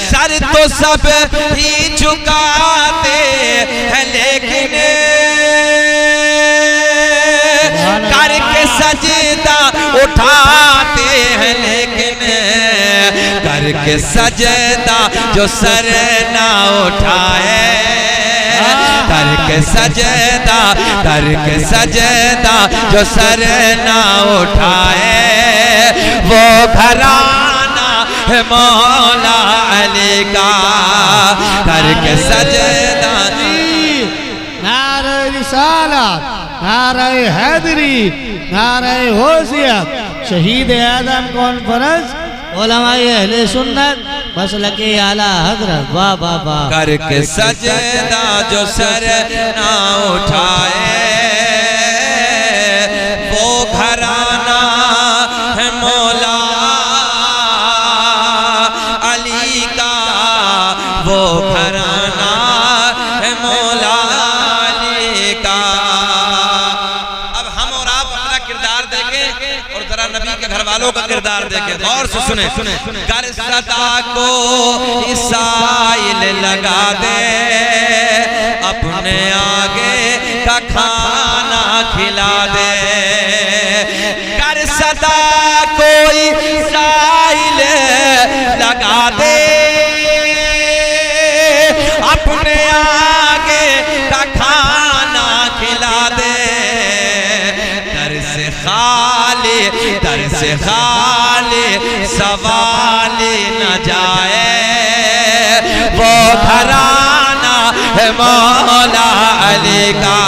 सर तो सब ही झुकाते हैं लेकिन करके सजदा उठाते हैं लेकिन करके सजदा जो सर ना उठाए करके सजदा जो सर ना उठाए वो घराना है मौला अली का करके सजदा। नारे रिसालत, नारे हैदरी, नारे होशियत, शहीद आदम कॉन्फ्रेंस, उलमाए अहले सुन्नत, मसलके आला हजरत। वाह वाह वाह। करके सजदा जो सर ना उठाए वो घराना है मौला अली का, वो घराना है मौला अली का। अब हम और आप अपना किरदार देखें और जरा नबी के घर वालों का किरदार देखें, गौर से सुने। कर सदा को इसाइल लगा दे अपने आगे का खाना खिला दे। कर सदा कोई इसाइल लगा दे अपने आगे का खाना खिला दे। दर से खाली सवाली न जाए वो घराना है मौला अली का।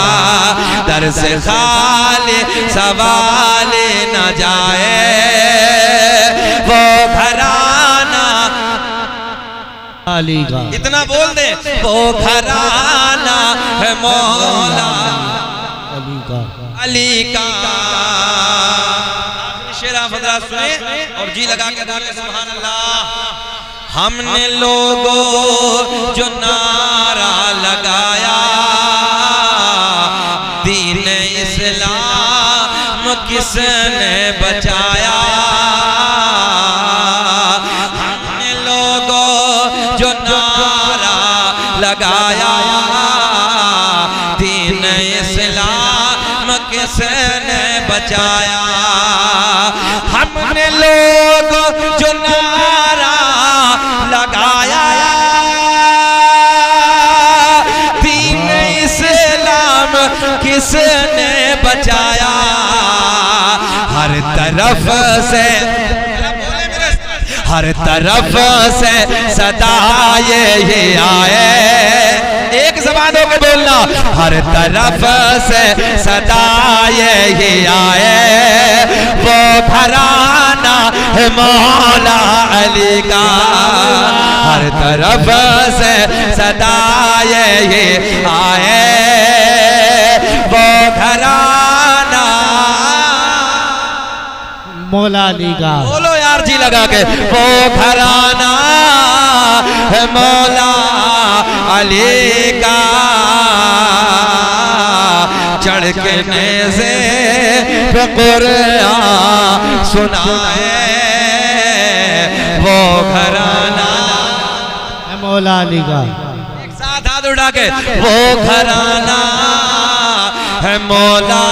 दर से खाली सवाली न जाए वो घराना अली का। इतना बोल दे वो घराना है मौला अली का। अली का। शेरा फदरा सुने और जी लगा के बोले सुभान अल्लाह। हमने लोगों जो नारा लगाया दीन इस्लाम किसने बचाया। हमने लोगों जो नारा लगाया दीन इस्लाम किसने बचाया। हमने लोग जो नारा लगाया दीन इस्लाम किसने बचाया। हर तरफ से सदा ये आए, एक ज़बान होकर बोलना। हर तरफ से सदा ये आए वो घराना है मौला अली का। हर तरफ से सदा ये आए वो घराना मौला अली का। बोलो यार जी लगा के वो घराना है मौला अली का। चढ़ के नेज़े पे कुरान सुनाए वो घराना है मौला अली का। एक साथ हाथ उठा के वो घराना है मौला